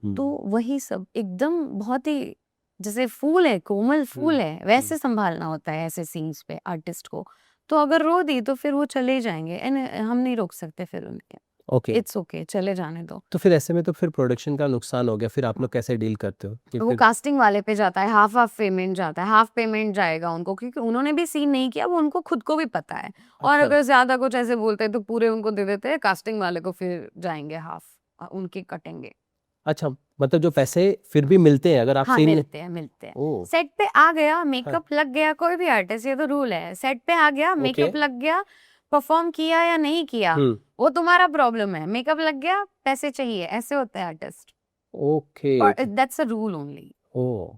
हम्म, तो वही सब एकदम बहुत ही जैसे फूल है, कोमल फूल है, वैसे संभालना होता है ऐसे सीन्स पे आर्टिस्ट को। तो अगर रो दी तो फिर वो चले जाएंगे एंड हम नहीं रोक सकते फिर उनके। ओके। इट्स ओके, चले जाने दो। तो फिर ऐसे में तो फिर प्रोडक्शन का नुकसान हो गया, फिर आप लोग कैसे डील करते हो कि वो फिर? कास्टिंग वाले पे जाता है, हाफ हाफ पेमेंट जाता है, हाफ पेमेंट जाएगा उनको क्योंकि उन्होंने भी सीन नहीं किया, वो उनको खुद को भी पता है। और अच्छा अगर ज्यादा कुछ ऐसे बोलते हैं तो पूरे उनको दे देते हैं, कास्टिंग वाले को फिर जाएंगे हाफ, उनके कटेंगे। अच्छा, मतलब जो पैसे फिर भी मिलते हैं अगर आप हाँ, सीन मिलते हैं मिलते हैं। ओ सेट पे आ गया, मेकअप लग गया, कोई भी आर्टिस्ट, ये तो रूल है, सेट पे आ गया, ओके मेकअप लग गया, परफॉर्म किया या नहीं किया हम्म वो तुम्हारा प्रॉब्लम है, मेकअप लग गया, पैसे चाहिए, ऐसे होता है आर्टिस्ट, ओके और दैट्स अ रूल ओनली। ओ।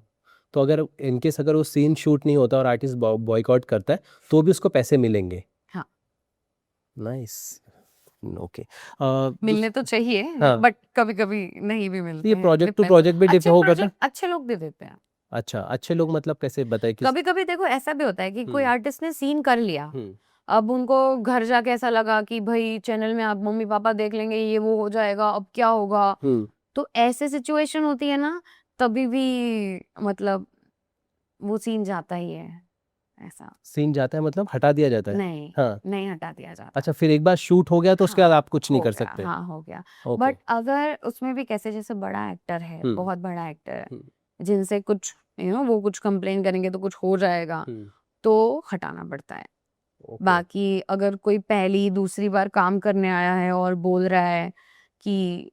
तो अगर इनकेस अगर वो सीन शूट नहीं होता और आर्टिस्ट बॉयकॉट करता है तो भी उसको पैसे मिलेंगे? हाँ, नाइस। ओके। मिलने तो चाहिए, हाँ, बट कभी कभी नहीं भी तो मिलते ये हैं, प्रोजेक्ट टू डिपेंड। प्रोजेक्ट भी अच्छे होगा क्या? प्रोजेक्ट अच्छे लोग दे देते हैं। अच्छा, अच्छे लोग मतलब कैसे, बताए किस? कभी कभी देखो ऐसा भी होता है कि कोई आर्टिस्ट ने सीन कर लिया, हम्म अब उनको घर जाके ऐसा लगा कि भाई चैनल में आप मम्मी पापा देख लेंगे, ये वो हो जाएगा, अब क्या होगा। हम्म तो ऐसे सिचुएशन होती है ना, तभी भी मतलब वो सीन जाता ही है, ऐसा सीन जाता है मतलब हटा दिया जाता है? नहीं, हाँ। नहीं हटा दिया जाता। अच्छा, फिर एक बार शूट हो गया तो उसके हाँ, बाद आप कुछ नहीं हो कर गया, सकते? हाँ हो गया। ओके। बट अगर उसमें भी कैसे, जैसे बड़ा एक्टर है, हम्म बहुत बड़ा एक्टर है, हम्म जिनसे कुछ वो कुछ कंप्लेन करेंगे तो कुछ हो जाएगा, हम्म, तो हटाना पड़ता है। ओके बाकी अगर कोई पहली दूसरी बार काम करने आया है और बोल रहा है कि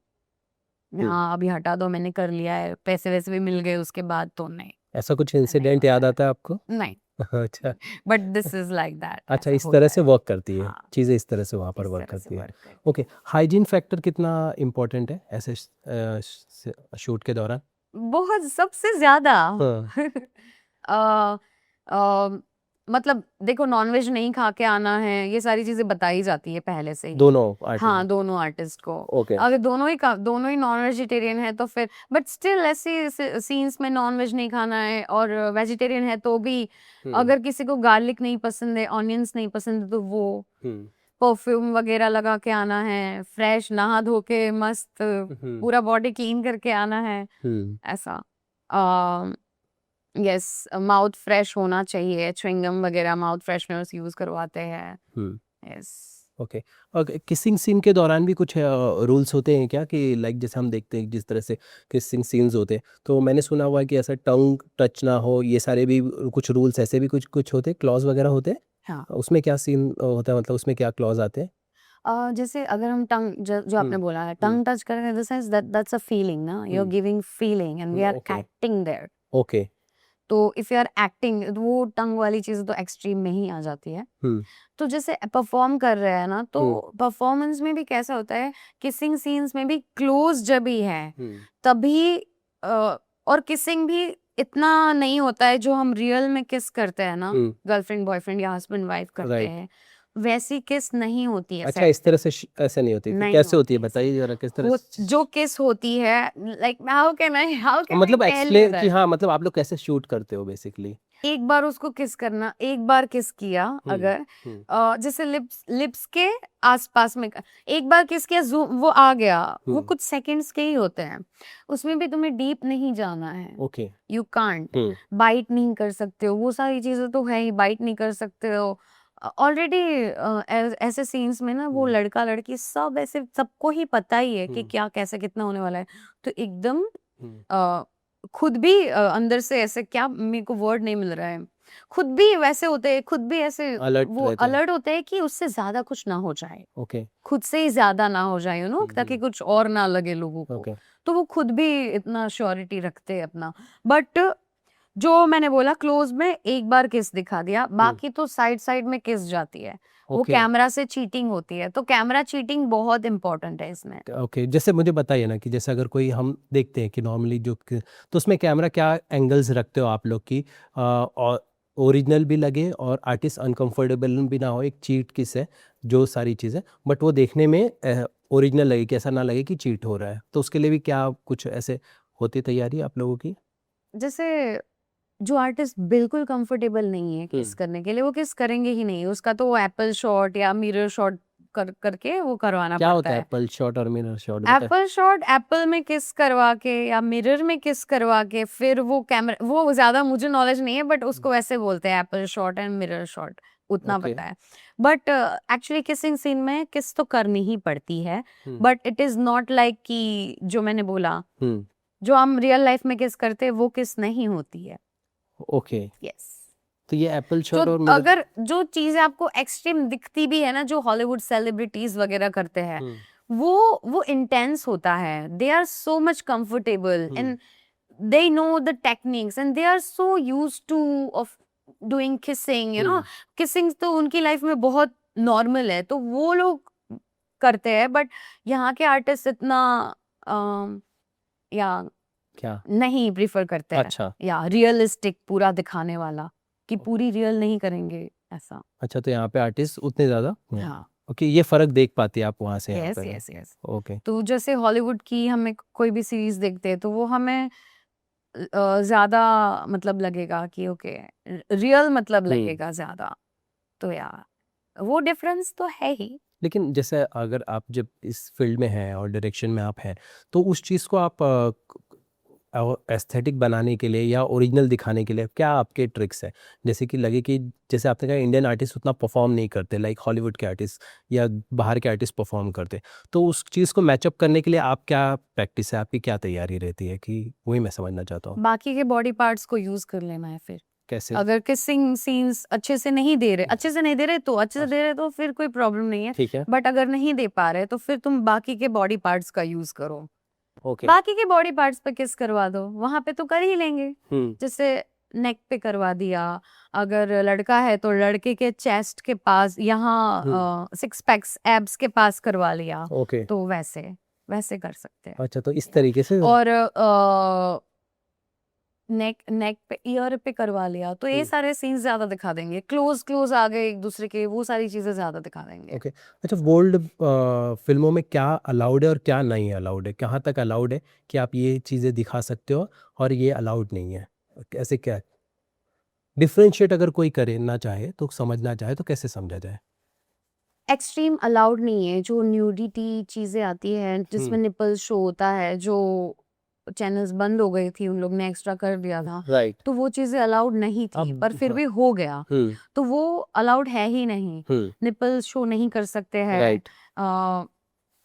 हम्म। हाँ अभी हटा दो, मैंने कर लिया है, पैसे वैसे भी मिल गए उसके बाद, तो नहीं, ऐसा कुछ नहीं इंसिडेंट याद होता है, आता है आपको? नहीं। अच्छा but this is like that, अच्छा, ऐसा इस तरह होता से है। वर्क करती है हाँ, चीज़ें, इस तरह से वहाँ पर इस वर्क तरह से करती है। वर्क करती है। ओके, हाइजीन फैक्टर कितना इम्पोर्टेंट है ऐसे शूट के दौरान? बहुत, सबसे ज्यादा। हाँ अ, अ, मतलब देखो नॉनवेज नहीं खा के आना है, ये सारी चीजें बताई जाती है पहले से ही। दोनों हाँ आर्टिस्ट? दोनों आर्टिस्ट को। ओके। अगर दोनों ही नॉन वेजिटेरियन है तो फिर बट स्टिल ऐसे सीन्स में नॉन वेज नहीं खाना है, और वेजिटेरियन है तो भी अगर किसी को गार्लिक नहीं पसंद है, ऑनियंस नहीं पसंद है, तो वो परफ्यूम वगैरह लगा के आना है, फ्रेश नहा धो के मस्त पूरा बॉडी क्लीन करके आना है, ऐसा। यस, माउथ फ्रेश होना चाहिए, च्युइंगम वगैरह माउथ फ्रेशनर्स यूज करवाते हैं। यस। ओके। और किसिंग सीन के दौरान भी कुछ रूल्स होते हैं क्या, कि लाइक जैसे हम देखते हैं जिस तरह से किसिंग सीन्स होते हैं, तो मैंने सुना हुआ है कि ऐसा टंग टच ना हो, ये सारे भी कुछ रूल्स ऐसे भी कुछ कुछ होते हैं, क्लॉज वगैरह होते हैं? हाँ। उसमें क्या सीन होता है, मतलब उसमें क्या क्लॉज आते हैं? जैसे अगर हम जो आपने बोला है टंग टच करें, in the sense that's a feeling ना, you are giving feeling and we are okay. Acting there. Okay. तो इफ यू आर एक्टिंग, वो टंग वाली चीज तो एक्सट्रीम में ही आ जाती है। तो जैसे परफॉर्म कर रहे हैं ना, तो परफॉर्मेंस में भी कैसा होता है, किसिंग सीन्स में भी क्लोज जब ही है तभी और किसिंग भी इतना नहीं होता है जो हम रियल में किस करते हैं ना, गर्लफ्रेंड बॉयफ्रेंड या हस्बैंड वाइफ करते राइट। हैं, वैसी किस नहीं होती है अच्छा, सेट इस तरह से ऐसे नहीं होती, फिर नहीं कैसे होती है, होती है बताइए जरा किस तरह वो से? जो किस होती है, लाइक हाउ कैन आई मतलब टेल यू एक्सप्लेन कि दैट। हाँ, मतलब आप लोग कैसे शूट करते हो बेसिकली? एक बार उसको किस करना, एक बार किस किया, अगर जैसे लिप्स के आसपास में एक बार किस किया, वो आ गया, वो कुछ सेकंड्स के ही होते हैं, उसमें भी तुम्हें डीप नहीं जाना है। ओके। यू कांट बाइट नहीं कर सकते हो, वो सारी चीजें तो है ही, बाइट नहीं कर सकते हो ऑलरेडी। ऐसे सीन्स में ना वो लड़का लड़की सब ऐसे सबको ही पता ही है कि क्या कैसे कितना होने वाला है, तो एकदम खुद भी अंदर से ऐसे, क्या मेरे को वर्ड नहीं मिल रहा है, खुद भी वैसे होते हैं, खुद भी ऐसे अलर्ट वो रहते हैं। अलर्ट होते हैं कि उससे ज्यादा कुछ ना हो जाए, ओके। खुद से ही ज्यादा ना हो जाए, ताकि कुछ और ना लगे लोगों को। ओके। तो वो खुद भी इतना श्योरिटी रखते हैं अपना। बट जो मैंने बोला क्लोज में एक बार किस दिखा दिया, बाकी तो साइड साइड में किस जाती है, वो ओके। कैमरा से चीटिंग होती है, तो कैमरा चीटिंग बहुत इंपॉर्टेंट है इसमें। ओके, जैसे मुझे बताइए ना कि जैसे अगर कोई हम देखते हैं कि नॉर्मली तो उसमें कैमरा क्या एंगल्स रखते हो आप लोग की, और ओरिजिनल भी लगे और आर्टिस्ट अनकंफर्टेबल भी ना हो, एक चीट किस है, जो सारी चीज़ें, बट वो देखने में ओरिजिनल लगे, कि ऐसा ना लगे कि चीट हो रहा है, तो उसके लिए भी क्या कुछ ऐसे होती तैयारी आप लोगों की? जैसे जो आर्टिस्ट बिल्कुल कंफर्टेबल नहीं है किस हम्म। करने के लिए, वो किस करेंगे ही नहीं, उसका तो वो एप्पल शॉट या मिरर शॉट करके वो करवाना क्या पड़ता होता है है। एप्पल शॉट और मिरर शॉट, बता? एप्पल शॉट एप्पल में किस करवा के या मिरर में किस करवा के, फिर वो कैमरा, वो ज्यादा मुझे नॉलेज नहीं है, बट उसको ऐसे बोलते हैं Apple shot and mirror shot, उतना ओके। पता है। बट एक्चुअली किसिंग सीन में किस तो करनी ही पड़ती है, but it is not like कि जो मैंने बोला जो हम रियल लाइफ में किस करते हैं वो किस नहीं होती है। ओके। यस। तो ये एप्पल जो शॉट और मिरर। अगर जो चीजें आपको एक्सट्रीम दिखती भी है ना, जो हॉलीवुड सेलिब्रिटीज वगैरह करते हैं, वो इंटेंस होता है, they are so much comfortable and they know the techniques and they are so used to of doing kissing, kissing तो उनकी लाइफ में बहुत नॉर्मल है, तो वो लोग करते हैं। बट यहाँ के आर्टिस्ट इतना या क्या? नहीं प्रीफर करते हैं, अच्छा। या रियलिस्टिक पूरा दिखाने वाला, कि पूरी रियल नहीं करेंगे ऐसा। अच्छा, तो यहाँ पे आर्टिस्ट उतने ज़्यादा? हाँ। ओके, ये फ़र्क देख पाती है आप वहाँ से यहाँ यस पे? Yes yes. ओके। तो जैसे हॉलीवुड की हमें कोई भी सीरीज देखते हैं तो वो हमें ज्यादा मतलब लगेगा कि ओके रियल मतलब लगेगा ज्यादा, तो यार वो डिफरेंस तो है ही। लेकिन जैसे अगर आप जब इस फील्ड में हैं और डायरेक्शन में आप हैं, तो उस चीज़ को आप एस्थेटिक बनाने के लिए या ओरिजिनल दिखाने के लिए क्या आपके ट्रिक्स हैं? जैसे कि लगे कि जैसे आपने कहा इंडियन आर्टिस्ट उतना परफॉर्म नहीं करते लाइक हॉलीवुड के आर्टिस्ट या बाहर के आर्टिस्ट परफॉर्म करते, तो उस चीज़ को मैचअप करने के लिए आप क्या प्रैक्टिस है, आपकी क्या तैयारी रहती है, कि वही मैं समझना चाहता हूँ। बाकी के बॉडी पार्ट्स को यूज कर लेना है फिर। कैसे? अगर किसिंग सीन्स अच्छे से नहीं दे रहे, अच्छे से नहीं दे रहे तो अच्छे से दे रहे तो फिर कोई प्रॉब्लम नहीं है, ठीक है। बट अगर नहीं दे पा रहे तो फिर तुम बाकी के बॉडी पार्ट्स का यूज करो। ओके। बाकी के बॉडी पार्ट्स पे किस करवा दो, वहां पे तो कर ही लेंगे। जैसे नेक पे करवा दिया, अगर लड़का है तो लड़के के चेस्ट के पास, यहाँ सिक्स पैक्स एब्स के पास करवा लिया, ओके। तो वैसे वैसे कर सकते हैं। अच्छा, तो इस तरीके से। और नेक पे ईयर पे करवा लिया तो ये हम्म। सारे सीन्स ज्यादा दिखा देंगे, क्लोज आ गए एक दूसरे के, वो सारी चीजें ज्यादा दिखा देंगे। ओके। अच्छा, वर्ल्ड फिल्मों में क्या अलाउड है और क्या नहीं अलाउड है? कहाँ तक अलाउड है कि आप ये चीज़ें दिखा सकते हो और ये अलाउड नहीं है? ऐसे क्या डिफरेंशिएट अगर कोई करना चाहे तो, समझना चाहे तो कैसे समझा जाए? एक्सट्रीम अलाउड नहीं है, जो न्यूडिटी चीजें आती है जिसमें निपल शो होता है, जो चैनल्स बंद हो गई थी, उन लोग ने एक्स्ट्रा कर दिया था, राइट। तो वो चीजें अलाउड नहीं थी, अब पर फिर हाँ। भी हो गया, हम्म। तो वो अलाउड है ही नहीं। हम्म। निपल शो नहीं कर सकते हैं, राइट।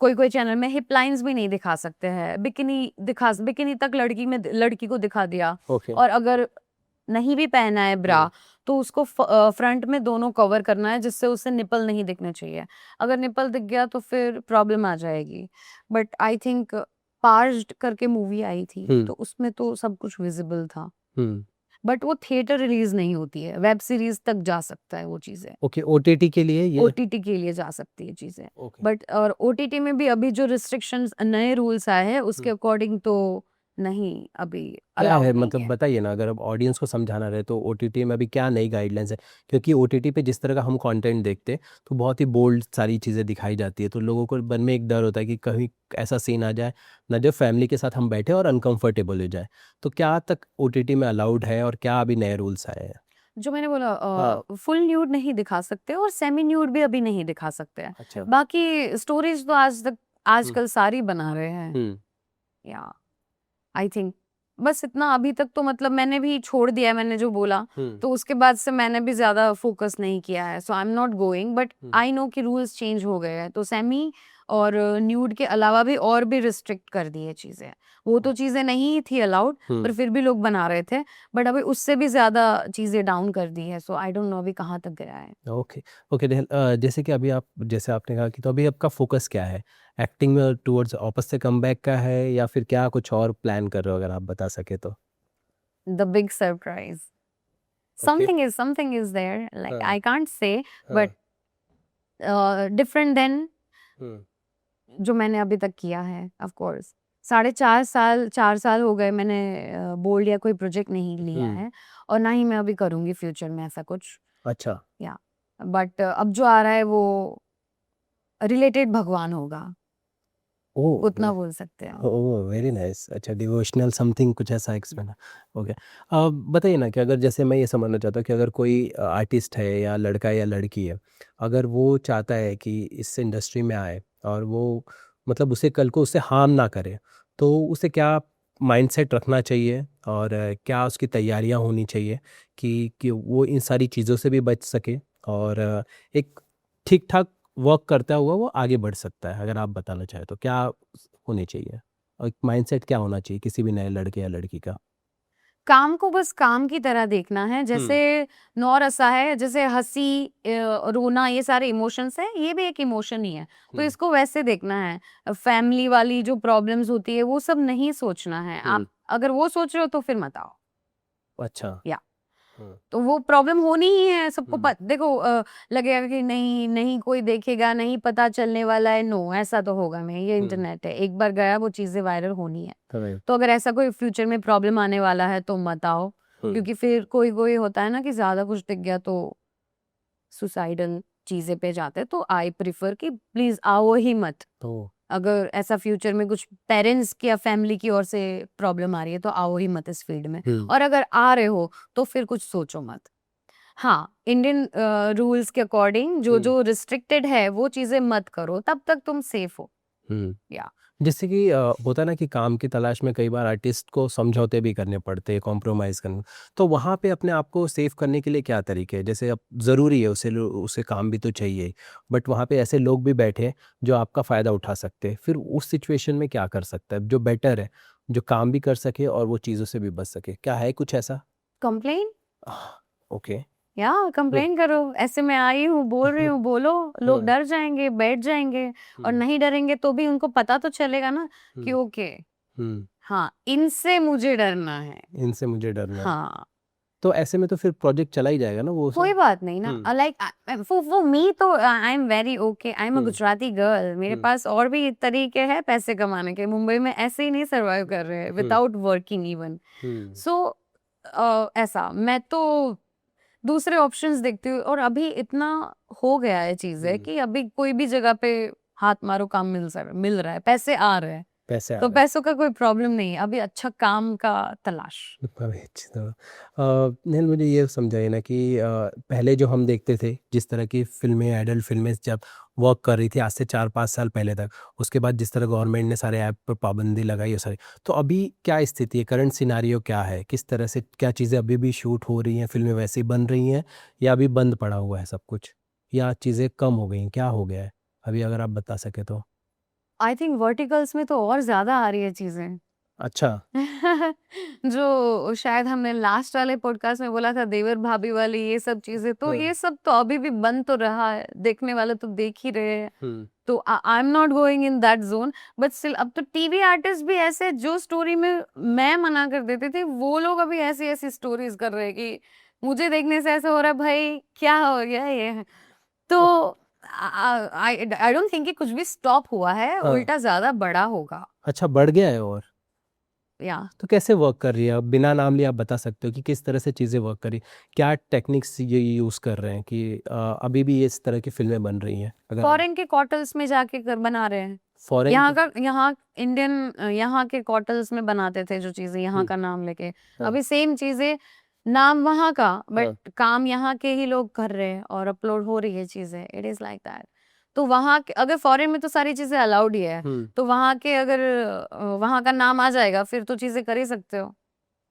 कोई कोई चैनल में हिप लाइंस भी नहीं दिखा सकते हैं, बिकिनी तक लड़की को दिखा दिया, ओके। और अगर नहीं भी पहना है ब्रा तो उसको फ्रंट में दोनों कवर करना है, जिससे उसे निपल नहीं दिखने चाहिए। अगर निपल दिख गया तो फिर प्रॉब्लम आ जाएगी। बट आई थिंक पार्ज्ड करके मूवी आई थी, तो उसमें तो सब कुछ विजिबल था, हम्म। बट वो थिएटर रिलीज नहीं होती है, वेब सीरीज तक जा सकता है वो चीजें, ओके, ओटीटी के लिए ये। ओटीटी के लिए जा सकती है चीजें। ओके। बट और ओटीटी में भी अभी जो रिस्ट्रिक्शंस नए रूल्स आए हैं उसके अकॉर्डिंग तो नहीं, अभी क्या अलाउड है नहीं मतलब है। बताइए ना, अगर अब ऑडियंस को समझाना रहे तो ओटीटी में अभी क्या नई गाइडलाइंस है? क्योंकि ओटीटी पे जिस तरह का हम कंटेंट देखते हैं तो बहुत ही बोल्ड सारी चीज़ें दिखाई जाती है, तो लोगों को मन में एक डर होता है कि कहीं ऐसा सीन आ जाए ना जो फैमिली के साथ हम बैठे और अनकंफर्टेबल हो जाए। तो क्या तक ओटीटी में अलाउड है और क्या अभी नए रूल्स आए हैं? जो मैंने बोला, हाँ। फुल न्यूड नहीं दिखा सकते और सेमी न्यूड भी अभी नहीं दिखा सकते हैं। अच्छा। बाकी स्टोरीज तो आजकल सारी बना रहे हैं, हम्म। या आई थिंक बस इतना अभी तक तो, मतलब मैंने भी छोड़ दिया है, मैंने जो बोला, तो उसके बाद से मैंने भी ज्यादा फोकस नहीं किया है, so I am not going, but I know कि रूल्स चेंज हो गए हैं, तो सेमी और न्यूड के अलावा भी और भी रिस्ट्रिक्ट कर दी है चीजें। वो तो चीजें नहीं थी अलाउड, पर फिर भी लोग बना रहे थे, बट अभी उससे भी ज्यादा चीजें डाउन कर दी है, सो आई डोंट नो अभी कहाँ तक गया है। ओके। ओके जैसे कि अभी आप, जैसे आपने कहा कि तो अभी आपका फोकस क्या है? एक्टिंग में टूवर्ड्स वापस से कमबैक का है या फिर क्या कुछ और प्लान कर रहे हो, अगर आप बता सके तो? The big surprise, okay. something is there, like हाँ। I can't say, हाँ। but different than हम्म। जो मैंने अभी तक किया है। ऑफ कोर्स 4.5 साल हो गए मैंने बोल्ड या कोई प्रोजेक्ट नहीं लिया है, और ना ही मैं अभी करूंगी फ्यूचर में ऐसा कुछ, अच्छा। या बट अब जो आ रहा है वो रिलेटेड भगवान होगा, ओह उतना बोल सकते हैं। Oh very nice. अच्छा, डिवोशनल समथिंग कुछ ऐसा एक्सप्लेन। ओके। बताइए ना कि अगर जैसे मैं ये समझना चाहता हूँ कि अगर कोई आर्टिस्ट है या लड़का या लड़की है, अगर वो चाहता है कि इस इंडस्ट्री में आए और वो मतलब उसे कल को उससे हार्म ना करे, तो उसे क्या माइंडसेट रखना चाहिए और क्या उसकी तैयारियां होनी चाहिए कि वो इन सारी चीज़ों से भी बच सके और एक ठीक ठाक वर्क करता हुआ वो आगे बढ़ सकता है? अगर आप बताना चाहें तो क्या होनी चाहिए और एक माइंडसेट क्या होना चाहिए किसी भी नए लड़के या लड़की का? काम को बस काम की तरह देखना है, जैसे नौरसा है, जैसे हंसी, रोना, ये सारे इमोशंस है, ये भी एक इमोशन ही है, तो इसको वैसे देखना है। फैमिली वाली जो प्रॉब्लम्स होती है वो सब नहीं सोचना है, आप अगर वो सोच रहे हो तो फिर मत आओ, अच्छा। या तो वो प्रॉब्लम होनी ही है सबको। देखो, लगेगा कि नहीं नहीं कोई देखेगा, नहीं पता चलने वाला है, नो ऐसा तो होगा नहीं, ये इंटरनेट है, एक बार गया वो चीजें वायरल होनी है, Correct. तो अगर ऐसा कोई फ्यूचर में प्रॉब्लम आने वाला है तो मत आओ, क्योंकि फिर कोई कोई होता है ना कि ज्यादा कुछ दिख गया तो सुसाइडल चीजें पे जाते हैं, तो आई प्रिफर कि प्लीज आओ ही मत। तो अगर ऐसा फ्यूचर में कुछ पेरेंट्स की या फैमिली की ओर से प्रॉब्लम आ रही है तो आओ ही मत इस फील्ड में, और अगर आ रहे हो तो फिर कुछ सोचो मत। हाँ, इंडियन रूल्स के अकॉर्डिंग जो जो रिस्ट्रिक्टेड है वो चीजें मत करो, तब तक तुम सेफ हो, या जैसे कि होता है ना कि काम की तलाश में कई बार आर्टिस्ट को समझौते भी करने पड़ते हैं, कॉम्प्रोमाइज़ करना, तो वहाँ पे अपने आप को सेव करने के लिए क्या तरीके हैं? जैसे अब ज़रूरी है उसे काम भी तो चाहिए, बट वहाँ पे ऐसे लोग भी बैठे हैं जो आपका फ़ायदा उठा सकते हैं, फिर उस सिचुएशन में क्या कर सकता है जो बेटर है, जो काम भी कर सके और वो चीज़ों से भी बच सके? क्या है कुछ ऐसा? Complain, okay. या कंप्लेन करो, ऐसे मैं आई हूँ, बोल रही हूँ, बोलो, लोग डर जाएंगे, बैठ जाएंगे, और नहीं डरेंगे तो भी उनको पता तो चलेगा ना कि ओके, हाँ इनसे मुझे डरना है, इनसे मुझे डरना है। हाँ तो ऐसे में तो फिर प्रोजेक्ट चला ही जाएगा ना वो कोई बात नहीं ना। लाइक फॉर मी तो आई am very okay, I am a Gujarati girl, मेरे पास और भी तरीके हैं पैसे कमाने के, मुंबई में ऐसे ही नहीं सर्वाइव कर रहे हैं विदाउट वर्किंग इवन, सो ऐसा मैं तो दूसरे ऑप्शंस देखती हूँ, और अभी इतना हो गया है चीजें कि अभी कोई भी जगह पे हाथ मारो काम मिल रहा है, पैसे आ रहे हैं, पैसे आ तो रहे हैं। पैसों का कोई प्रॉब्लम नहीं है, अभी अच्छा काम का तलाश। बड़ी अच्छी तरह। नेल मुझे ये समझाइए ना कि पहले जो हम देखते थे जिस तरह की फिल्में, एडल्ट फिल्में जब वर्क कर रही थी आज से 4-5 साल पहले तक, उसके बाद जिस तरह गवर्नमेंट ने सारे ऐप पर पाबंदी लगाई है सारी, तो अभी क्या स्थिति है, करंट सिनारियो क्या है, किस तरह से क्या चीज़ें अभी भी शूट हो रही हैं, फिल्में वैसे ही बन रही हैं, या अभी बंद पड़ा हुआ है सब कुछ, या चीज़ें कम हो गई हैं, क्या हो गया है अभी, अगर आप बता सके तो। आई थिंक वर्टिकल्स में तो और ज्यादा आ रही है चीजें। अच्छा। जो शायद हमने लास्ट वाले पॉडकास्ट में बोला था, देवर भाभी वाली ये सब चीजें, तो हाँ। ये सब तो अभी भी बन तो रहा है, देखने वाले तो देख ही रहे हैं। हम्म। तो आई am not going in that zone, but still अब तो टीवी आर्टिस्ट भी ऐसे, जो स्टोरी में मैं मना कर देती थी, वो लोग अभी ऐसी ऐसी स्टोरीज कर रहे हैं कि मुझे देखने से ऐसा हो रहा है, भाई क्या हो गया ये। तो आई डोंट थिंक कि कुछ भी स्टॉप हुआ है, हाँ। उल्टा ज्यादा बड़ा होगा। अच्छा, बढ़ गया है। और या तो कैसे वर्क कर रही है, अब बिना नाम लिए आप बता सकते हो कि किस तरह से चीज़ें वर्क कर रही, क्या टेक्निक्स ये यूज़ कर रहे हैं कि अभी भी इस तरह की फिल्में बन रही हैं, अगर फॉरेन के क्वार्टर्स में जाके बना रहे हैं। फॉरेन यहाँ इंडियन, यहाँ के क्वार्टर्स में बनाते थे जो चीजें, यहाँ का नाम लेके। हाँ। अभी सेम चीजें, नाम वहाँ का, हाँ। बट काम यहाँ के ही लोग कर रहे हैं और अपलोड हो रही है चीजें। It is like that. तो वहाँ अगर फॉरेन में तो सारी चीजें अलाउड ही है, तो वहाँ के अगर वहाँ का नाम आ जाएगा, फिर तो चीजें कर ही सकते हो,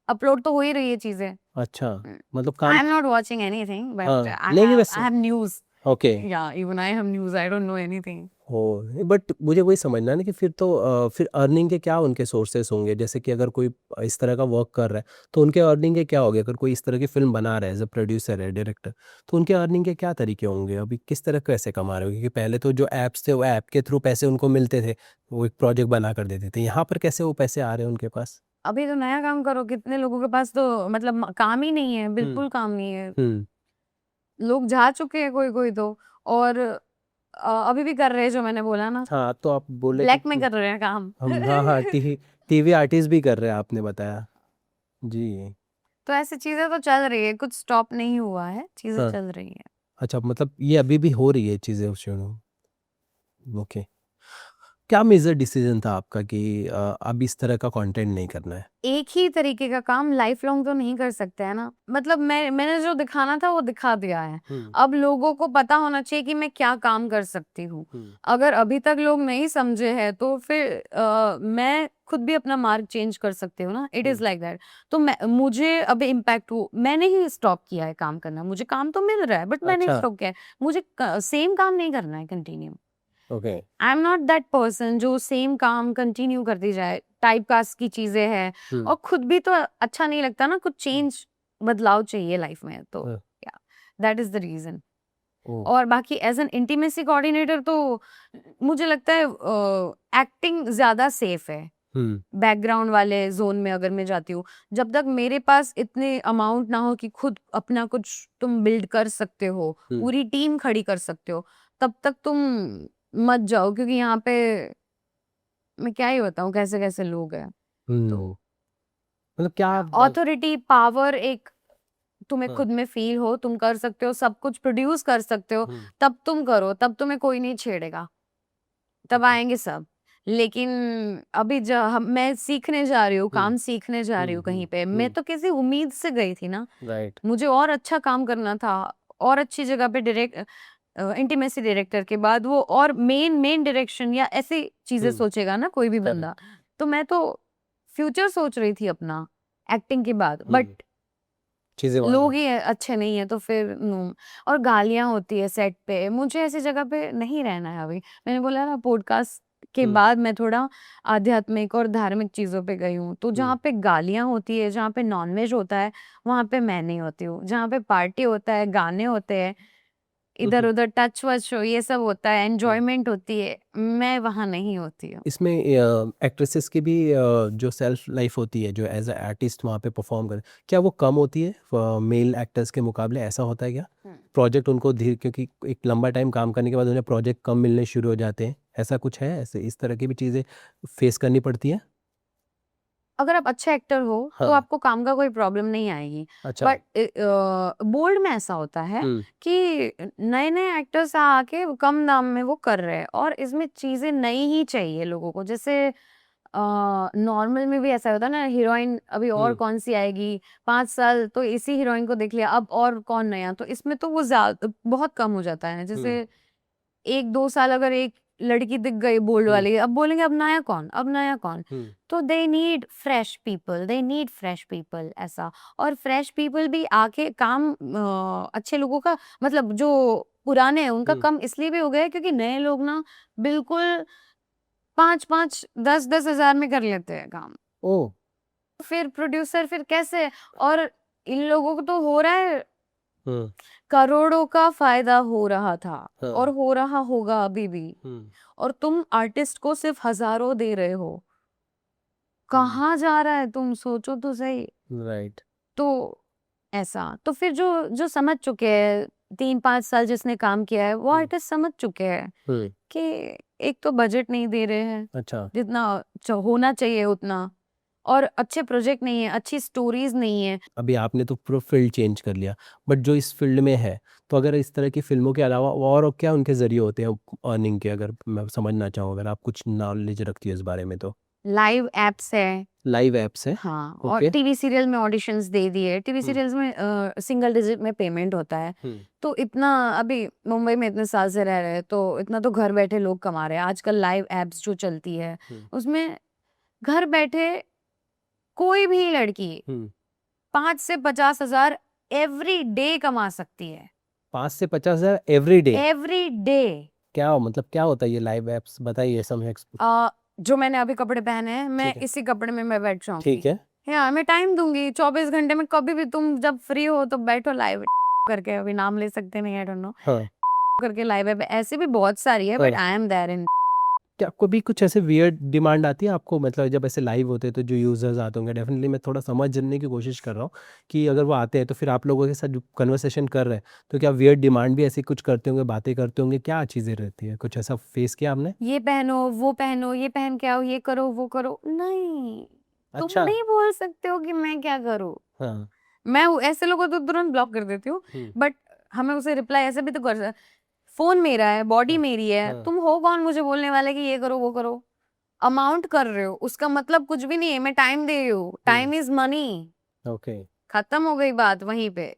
अपलोड तो हो ही रही है चीजें। अच्छा, मतलब आई काम। Am not watching anything, but हाँ, आई नहीं हैव वैसे। I have news. ओके। या even I have news, I don't know anything. हो, बट मुझे वही समझना है ना कि फिर तो फिर अर्निंग के क्या उनके सोर्सेस होंगे, जैसे कि अगर कोई इस तरह का वर्क कर रहा है तो उनके अर्निंग के क्या होंगे, अगर कोई इस तरह की फिल्म बना रहा है एज अ प्रोड्यूसर है, डायरेक्टर, तो उनके अर्निंग के क्या तरीके होंगे, अभी किस तरह कैसे कमा रहे हो, क्योंकि पहले तो जो ऐप्स थे वो ऐप के थ्रू पैसे उनको मिलते थे, वो एक प्रोजेक्ट बना कर देते थे, यहाँ पर कैसे वो पैसे आ रहे हैं उनके पास। अभी तो नया काम करो, कितने लोगों के पास तो मतलब काम ही नहीं है, बिल्कुल काम नहीं है। हम्म। लोग जा चुके हैं कोई कोई तो, और अभी भी कर रहे हैं, जो मैंने बोला ना, हाँ, तो आप बोले ब्लैक कि में कर रहे हैं काम। हम, हाँ हाँ, टीवी आर्टिस्ट भी कर रहे हैं आपने बताया जी। तो ऐसी चीजें तो चल रही है, कुछ स्टॉप नहीं हुआ है, चीजें हाँ। चल रही है। अच्छा, मतलब ये अभी भी हो रही है चीज़ें उस ओके। क्या मेजर डिसीजन था आपका कि अब इस तरह का कंटेंट नहीं करना है। एक ही तरीके का काम लाइफ लॉन्ग तो नहीं कर सकते है ना, मतलब मैंने जो दिखाना था वो दिखा दिया है। अब लोगों को पता होना चाहिए कि मैं क्या काम कर सकती हूँ। अगर अभी तक लोग नहीं समझे हैं, तो फिर मैं खुद भी अपना मार्ग चेंज कर सकती हूँ ना। It is like that. तो मुझे अब इम्पैक्ट हो, मैंने ही स्टॉप किया है काम करना। मुझे काम तो मिल रहा है, बट मैंने अच्छा। स्टॉप किया है। मुझे सेम काम नहीं करना है continue. Okay. I am not that person जो सेम काम कंटिन्यू करती जाए। टाइप कास्ट की चीजें हैं, और खुद भी तो अच्छा नहीं लगता ना, कुछ चेंज, बदलाव चाहिए लाइफ में। तो या दैट इज द रीजन। और बाकी एज एन इंटीमेसी कोऑर्डिनेटर तो मुझे लगता है एक्टिंग ज्यादा सेफ है। बैकग्राउंड वाले जोन में अगर मैं जाती हूँ, जब तक मेरे पास इतने अमाउंट ना हो कि खुद अपना कुछ तुम बिल्ड कर सकते हो, पूरी टीम खड़ी कर सकते हो, तब तक तुम मत जाओ, क्योंकि यहाँ पे मैं क्या ही बताऊँ कैसे कैसे लोग हैं। तो मतलब क्या ऑथोरिटी पावर एक तुम्हें हाँ। खुद में फील हो, तुम कर सकते हो, सब कुछ प्रोड्यूस कर सकते हो, तब तुम करो, तब तुम्हें कोई नहीं छेड़ेगा, तब आएंगे सब। लेकिन अभी मैं सीखने जा रही हूँ, काम सीखने जा रही हूँ कहीं पे, मैं तो किसी उम्मीद से गई थी ना। राइट। मुझे और अच्छा काम करना था, और अच्छी जगह पे डायरेक्ट इंटीमेसी डायरेक्टर के बाद वो और मेन डायरेक्शन या ऐसी चीजें सोचेगा ना कोई भी बंदा। तो मैं तो फ्यूचर सोच रही थी अपना एक्टिंग के बाद, बट चीजें लोग ही अच्छे नहीं है, तो फिर नो। और गालियां होती है सेट पे, मुझे ऐसी जगह पे नहीं रहना है अभी। मैंने बोला ना, पॉडकास्ट के बाद मैं थोड़ा आध्यात्मिक और धार्मिक चीजों पे गई हूँ। तो जहाँ पे गालियां होती है, जहाँ पे नॉनवेज होता है, वहां पे मैं नहीं होती हूँ। जहाँ पे पार्टी होता है, गाने होते हैं, इधर उधर टच वच हो, ये सब होता है, एंजॉयमेंट होती है, मैं वहां नहीं होती हूँ। इसमें एक्ट्रेसेस की भी जो सेल्फ लाइफ होती है, जो एज अ आर्टिस्ट वहाँ पे परफॉर्म कर, क्या वो कम होती है मेल एक्टर्स के मुकाबले, ऐसा होता है क्या? प्रोजेक्ट उनको धीरे, क्योंकि एक लंबा टाइम काम करने के बाद उन्हें प्रोजेक्ट कम मिलने शुरू हो जाते हैं, ऐसा कुछ है, ऐसे इस तरह की भी चीज़ें फेस करनी पड़ती हैं? अगर आप अच्छे एक्टर हो तो हाँ। आपको काम का कोई प्रॉब्लम नहीं आएगी। अच्छा। बट बोल्ड में ऐसा होता है हुँ, कि नए-नए एक्टर्स आके कम दाम में वो कर रहे हैं और इसमें चीज़ें नई ही चाहिए लोगों को। जैसे नॉर्मल में भी ऐसा होता है ना, हीरोइन अभी और हुँ, कौन-सी आएगी, 5 साल तो इसी हीरोइन को देख लिया, अब और कौन नया? तो इसमें तो वो बहुत कम हो जाता है। हुँ, जैसे 1-2 साल अगर एक लड़की दिख गई बोल्ड हुँ, वाली, अब बोलेंगे अब नया कौन? अब नया कौन? हुँ, तो दे नीड फ्रेश पीपल ऐसा। और फ्रेश पीपल भी आके काम अच्छे लोगों का, मतलब जो पुराने हैं उनका हुँ। कम इसलिए भी हो गया है क्योंकि नए लोग ना बिल्कुल 5-5 10-10 हज़ार में कर लेते हैं काम। ओह! फिर प्रोड्यूसर फिर कैसे? और इन लोगों को तो हो रहा है, हुँ, करोड़ों का फ़ायदा हो रहा था और हाँ, हो रहा होगा अभी भी। हुँ, और तुम आर्टिस्ट को सिर्फ़ हज़ारों दे रहे हो। हुँ, कहाँ जा रहा है, तुम सोचो तो सही। राइट। तो ऐसा, तो फिर जो जो समझ चुके हैं 3-5 साल जिसने काम किया है, वो हुँ, आर्टिस्ट समझ चुके हैं हुँ, कि एक तो बजट नहीं दे रहे हैं, अच्छा। जितना होना चाहिए उतना, और अच्छे प्रोजेक्ट नहीं है, अच्छी स्टोरीज़ नहीं है। अभी आपने तो पूरा फ़ील्ड चेंज कर लिया, बट जो इस फ़ील्ड में है, तो अगर इस तरह की फ़िल्मों के अलावा और क्या उनके ज़रिए होते हैं अर्निंग के, अगर मैं समझना चाहूँ, अगर आप कुछ नॉलेज रखती हो इस बारे में तो? लाइव ऐप्स है। लाइव ऐप्स हैं? हाँ, और ओके। टीवी सीरियल में ऑडिशंस दे दिए। टीवी हुँ, सीरियल्स में सिंगल डिजिट में पेमेंट होता है। हुँ, तो इतना अभी मुंबई में इतने साल से रह रहे हैं, तो इतना तो घर बैठे लोग कमा रहे हैं। आजकल लाइव ऐप्स जो चलती है, हुँ, उसमें घर बैठे कोई भी लड़की हुँ। 5 से 50 हज़ार एवरी डे कमा सकती है। 5 से 50,000 एवरी डे? Every day. क्या मतलब क्या होता है ये लाइव ऐप्स? बताइए सम जो मैंने अभी कपड़े पहने हैं, मैं ठीक है, इसी कपड़े में मैं बैठ जाऊँगी। ठीक है। या मैं टाइम दूँगी 24 घंटे में, कभी भी तुम जब फ्री हो तो बैठो लाइव करके, अभी नाम ले सकते नहीं, आई डोंट नो, हाँ, करके लाइव है। ऐसे भी बहुत सारी है, बट हाँ। I am there in. क्या कभी कुछ ऐसे वियर्ड डिमांड आती है आपको, मतलब जब ऐसे लाइव होते हैं तो जो यूज़र्स आते होंगे, डेफ़िनेटली मैं थोड़ा समझने की कोशिश कर रहा हूँ कि अगर वो आते हैं तो फिर आप लोगों के साथ जो कन्वर्सेशन कर रहे हैं, तो क्या वियर्ड डिमांड भी ऐसी कुछ करते होंगे, बातें करते होंगे, क्या चीज़ें रहती हैं? कुछ ऐसा फेस किया आपने? ये पहनो, ये पहन के आओ, ये करो, वो करो। नहीं, तुम अच्छा। नहीं बोल सकते हो कि मैं क्या करूँ। हाँ। ऐसे लोगों को तो तुरंत ब्लॉक कर देती हूँ, हुँ। बट हमें उसे रिप्लाई ऐसे भी तो कर, फ़ोन मेरा है, बॉडी हाँ, मेरी है, हाँ। तुम हो कौन मुझे बोलने वाले कि ये करो, वो करो? अमाउंट कर रहे हो, उसका मतलब कुछ भी नहीं है, मैं टाइम दे रही हूँ, हुँ, टाइम इज़ मनी, ओके। खत्म हो गई बात वहीं पे। हुँ,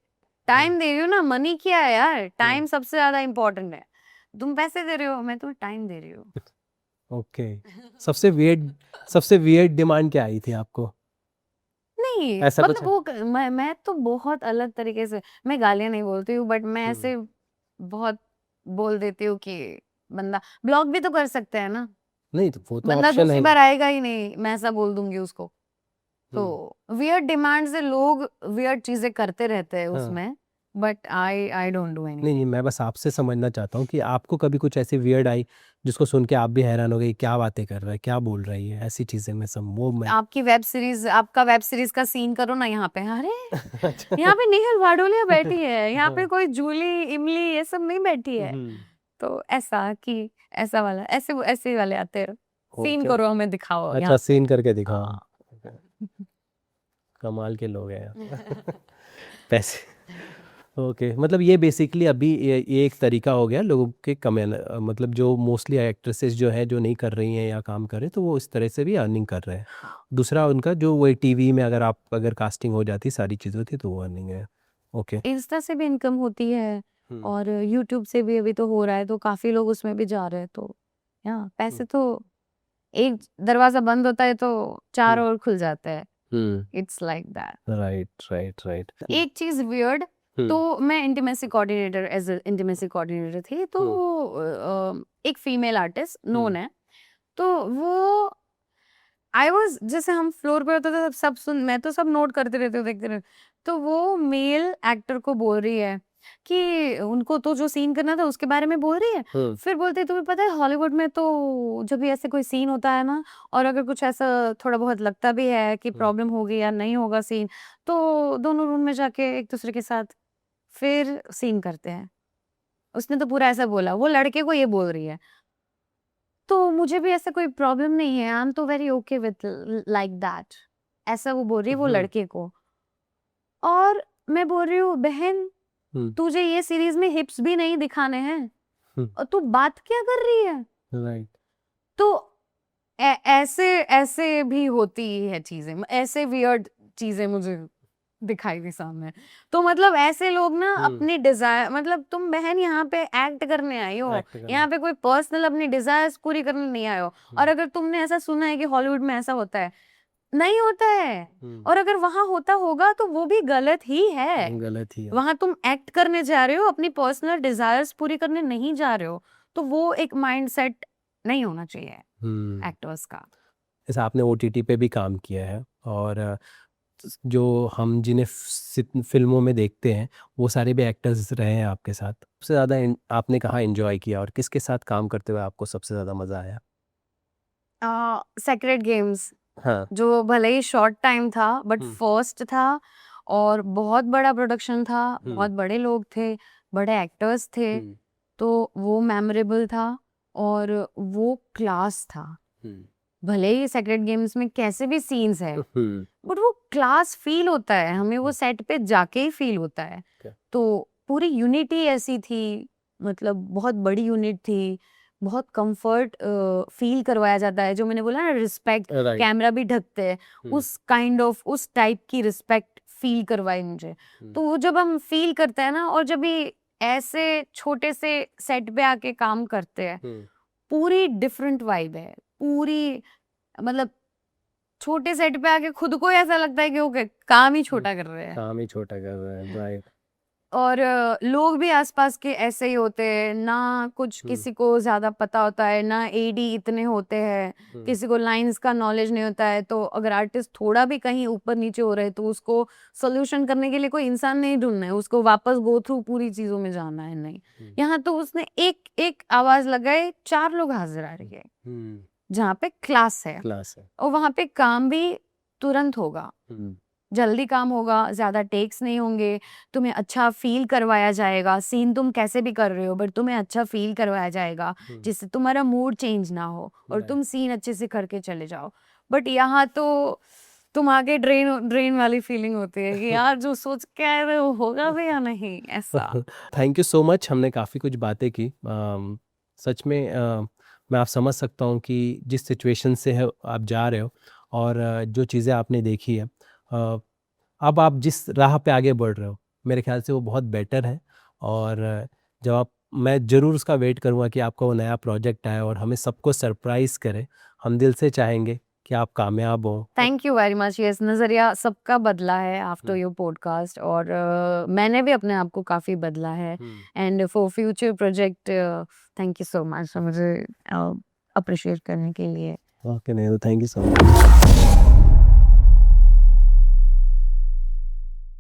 टाइम दे रही हूँ ना, मनी क्या है यार? हुँ, टाइम सबसे ज़्यादा इम्पोर्टेंट है। तुम पैसे दे रहे हो, मैं तुम्हें टाइम दे रही हूँ। ओके। सबसे वियर्ड डिमांड क्या आई थी आपको? नहीं, ऐसा कुछ मतलब है? वो मैं तो बहुत अलग तरीके से, मैं गालियाँ नहीं बोलती हूँ, बट मैं हुँ। ऐसे बहुत बोल देती हूँ कि बंदा ब्लॉक भी तो कर सकते हैं ना। नहीं तो वो तो बंदा ऑप्शन है दूसरी ना। बार आएगा ही नहीं, मैं ऐसा बोल दूँगी उसको। तो हुँ, वियर्ड डिमांड से लोग वियर्ड चीज़ें करते रहते हैं हाँ। उसमें, but I I don't do नहीं, एनीथिंग। नहीं, मैं बस आपसे समझना चाहता हूँ कि आपको कभी कुछ ऐसी वियर्ड आई, जिसको सुन के आप भी हैरान हो गई, क्या बातें कर रहा है, क्या बोल रही है? ऐसी चीज़ें मैं सम वो मैं आपका वेब सीरीज़ का सीन करो ना यहाँ पे। अरे! अच्छा। यहाँ पे निखिल वाडोलिया बैठी है, यहाँ पे हाँ। कोई जूली, इमली ये सब नहीं बैठी है। हुँ, तो ऐसा कि ऐसा वाला, ऐसे वाले आते हैं। Scene okay. करो, हमें दिखाओ अच्छा यहाँ पे। सीन करके दिखाओ। हाँ। ओके, कमाल के लोग हैं यार। पैसे ओके, मतलब ये बेसिकली अभी ये एक तरीका हो गया लोगों के मतलब जो मोस्टली एक्ट्रेसेस जो हैं, जो नहीं कर रही हैं या काम कर रहे हैं, तो वो इस तरह से भी अर्निंग कर रहे हैं। हाँ। दूसरा उनका जो वही टीवी में अगर कास्टिंग हो जाती, सारी चीज़ें होती, तो वो अर्निंग है। ओके। इंस्टा से भी इनकम होती है हुँ, और यूट्यूब से भी अभी तो हो रहा है, तो काफ़ी लोग उसमें भी जा रहे हैं, तो हुँ, पैसे तो एक दरवाज़ा बंद होता है तो 4 हुँ, और खुल जाते हैं। Hmm, it's like that. Right, right, right. एक चीज़ वियर्ड, हुँ, तो मैं एज़ अ इंटीमेसी कोऑर्डिनेटर थी, तो हुँ, एक फीमेल आर्टिस्ट हुँ, नोन है, तो वो आई वाज़, जैसे हम फ्लोर पे होते थे तब सब सुन, मैं तो सब नोट करते रहती हूँ, देखते रहती, तो वो मेल एक्टर को बोल रही है कि उनको तो जो सीन करना था उसके बारे में बोल रही है। हुँ, फिर बोलती है, तुम्हें पता है हॉलीवुड में तो जब भी ऐसे कोई सीन होता है ना, और अगर कुछ ऐसा थोड़ा बहुत लगता भी है कि हुँ, प्रॉब्लम होगी या नहीं होगा सीन, तो दोनों रूम में जाके एक दूसरे के साथ फिर सीन करते हैं। उसने तो पूरा ऐसा बोला, वो लड़के को ये बोल रही है। तो मुझे भी ऐसा कोई प्रॉब्लम नहीं है, आई एम तो very okay with like that. ऐसा वो बोल रही है वो हम्म। लड़के को, और मैं बोल रही हूँ बहन हम्म। तुझे ये सीरीज में हिप्स भी नहीं दिखाने हैं हम्म। और तू बात क्या कर रही है। राइट। तो ऐसे ऐसे भी होती है चीजें, ऐसे वियर्ड चीजें मुझे दिखाई थी सामने। तो मतलब ऐसे लोग ना अपनी डिजायर, मतलब तुम बहन यहाँ पे एक्ट करने आई हो, एक्ट करना। यहाँ पे कोई पर्सनल अपनी डिजायर्स पूरी करने नहीं आए हो। और अगर तुमने ऐसा सुना है कि हॉलीवुड में ऐसा होता है, नहीं होता है। और अगर वहां होता होगा तो वो भी गलत ही है। गलत ही है। वहां तुम एक्ट करने जा रहे हो, अपनी पर्सनल डिजायर्स पूरी करने नहीं जा रहे हो। तो वो एक माइंडसेट नहीं होना चाहिए एक्टर्स का। जैसे आपने ओटीटी पे भी काम किया है, और जो हम जिन्हें फिल्मों में देखते हैं वो सारे भी एक्टर्स रहे हैं आपके साथ। सबसे ज़्यादा आपने कहाँ एंजॉय किया और किसके साथ काम करते हुए आपको सबसे ज़्यादा मज़ा आया? सेक्रेड गेम्स, हाँ। जो भले ही शॉर्ट टाइम था बट हम्म। फर्स्ट था, और बहुत बड़ा प्रोडक्शन था, बहुत हम्म। बड़े लोग थे, बड़े एक्टर्स थे। हम्म। तो वो मेमोरेबल था और वो क्लास था। भले ही सेक्रेड गेम्स में कैसे भी सीन्स है बट वो क्लास फील होता है, हमें वो सेट पे जाके ही फील होता है। क्या? तो पूरी यूनिटी ऐसी थी, मतलब बहुत बड़ी यूनिट थी, बहुत कंफर्ट फील करवाया जाता है। जो मैंने बोला ना रिस्पेक्ट, राइट। कैमरा भी ढकते हैं, उस काइंड ऑफ उस टाइप की रिस्पेक्ट फील करवाई मुझे। तो वो जब हम फील करते हैं ना, और जब भी ऐसे छोटे से सेट पे आके काम करते हैं, पूरी डिफरेंट वाइब है पूरी। मतलब छोटे सेट पे आके खुद को ऐसा लगता है कि वो काम ही छोटा कर रहे हैं। काम ही छोटा कर रहे हैं। राइट। और लोग भी आसपास के ऐसे ही होते हैं ना, कुछ किसी को ज्यादा पता होता है ना, एडी इतने होते हैं, किसी को लाइंस का नॉलेज नहीं होता है। तो अगर आर्टिस्ट थोड़ा भी कहीं ऊपर नीचे हो रहे हैं तो उसको सोल्यूशन करने के लिए कोई इंसान नहीं ढूंढना है, उसको वापस गो थ्रू पूरी चीजों में जाना है। नहीं, यहाँ तो उसने एक एक आवाज लगाए 4 लोग हाजिर आ रही है, जहाँ पे क्लास है। और वहां पे काम भी तुरंत होगा, जल्दी काम होगा, ज्यादा टेक्स नहीं होंगे, तुम्हें अच्छा फील करवाया जाएगा। सीन तुम कैसे भी कर रहे हो बट तुम्हें अच्छा फील करवाया जाएगा, जिससे तुम्हारा मूड चेंज ना हो और तुम सीन अच्छे से करके चले जाओ। बट यहाँ तो तुम आगे ड्रेन ड्रेन वाली फीलिंग होती है कि यार जो सोच के आए थे वो होगा भी या नहीं, ऐसा। थैंक यू सो मच, हमने काफ़ी कुछ बातें की। सच में मैं आप समझ सकता हूँ कि जिस सिचुएशन से है आप जा रहे हो, और जो चीज़ें आपने देखी है, अब आप जिस राह पे आगे बढ़ रहे हो मेरे ख्याल से वो बहुत बेटर है। और जब आप, मैं ज़रूर उसका वेट करूँगा कि आपका वो नया प्रोजेक्ट आए और हमें सबको सरप्राइज़ करे। हम दिल से चाहेंगे कि आप कामयाब हो। Thank you very much. Yes, नजरिया सबका बदला है आफ्टर योर पॉडकास्ट, और मैंने भी अपने आप को काफी बदला है। And for future project thank you so much मुझे अप्रिशिएट करने के लिए। ओके, नहीं, थैंक यू सो मच।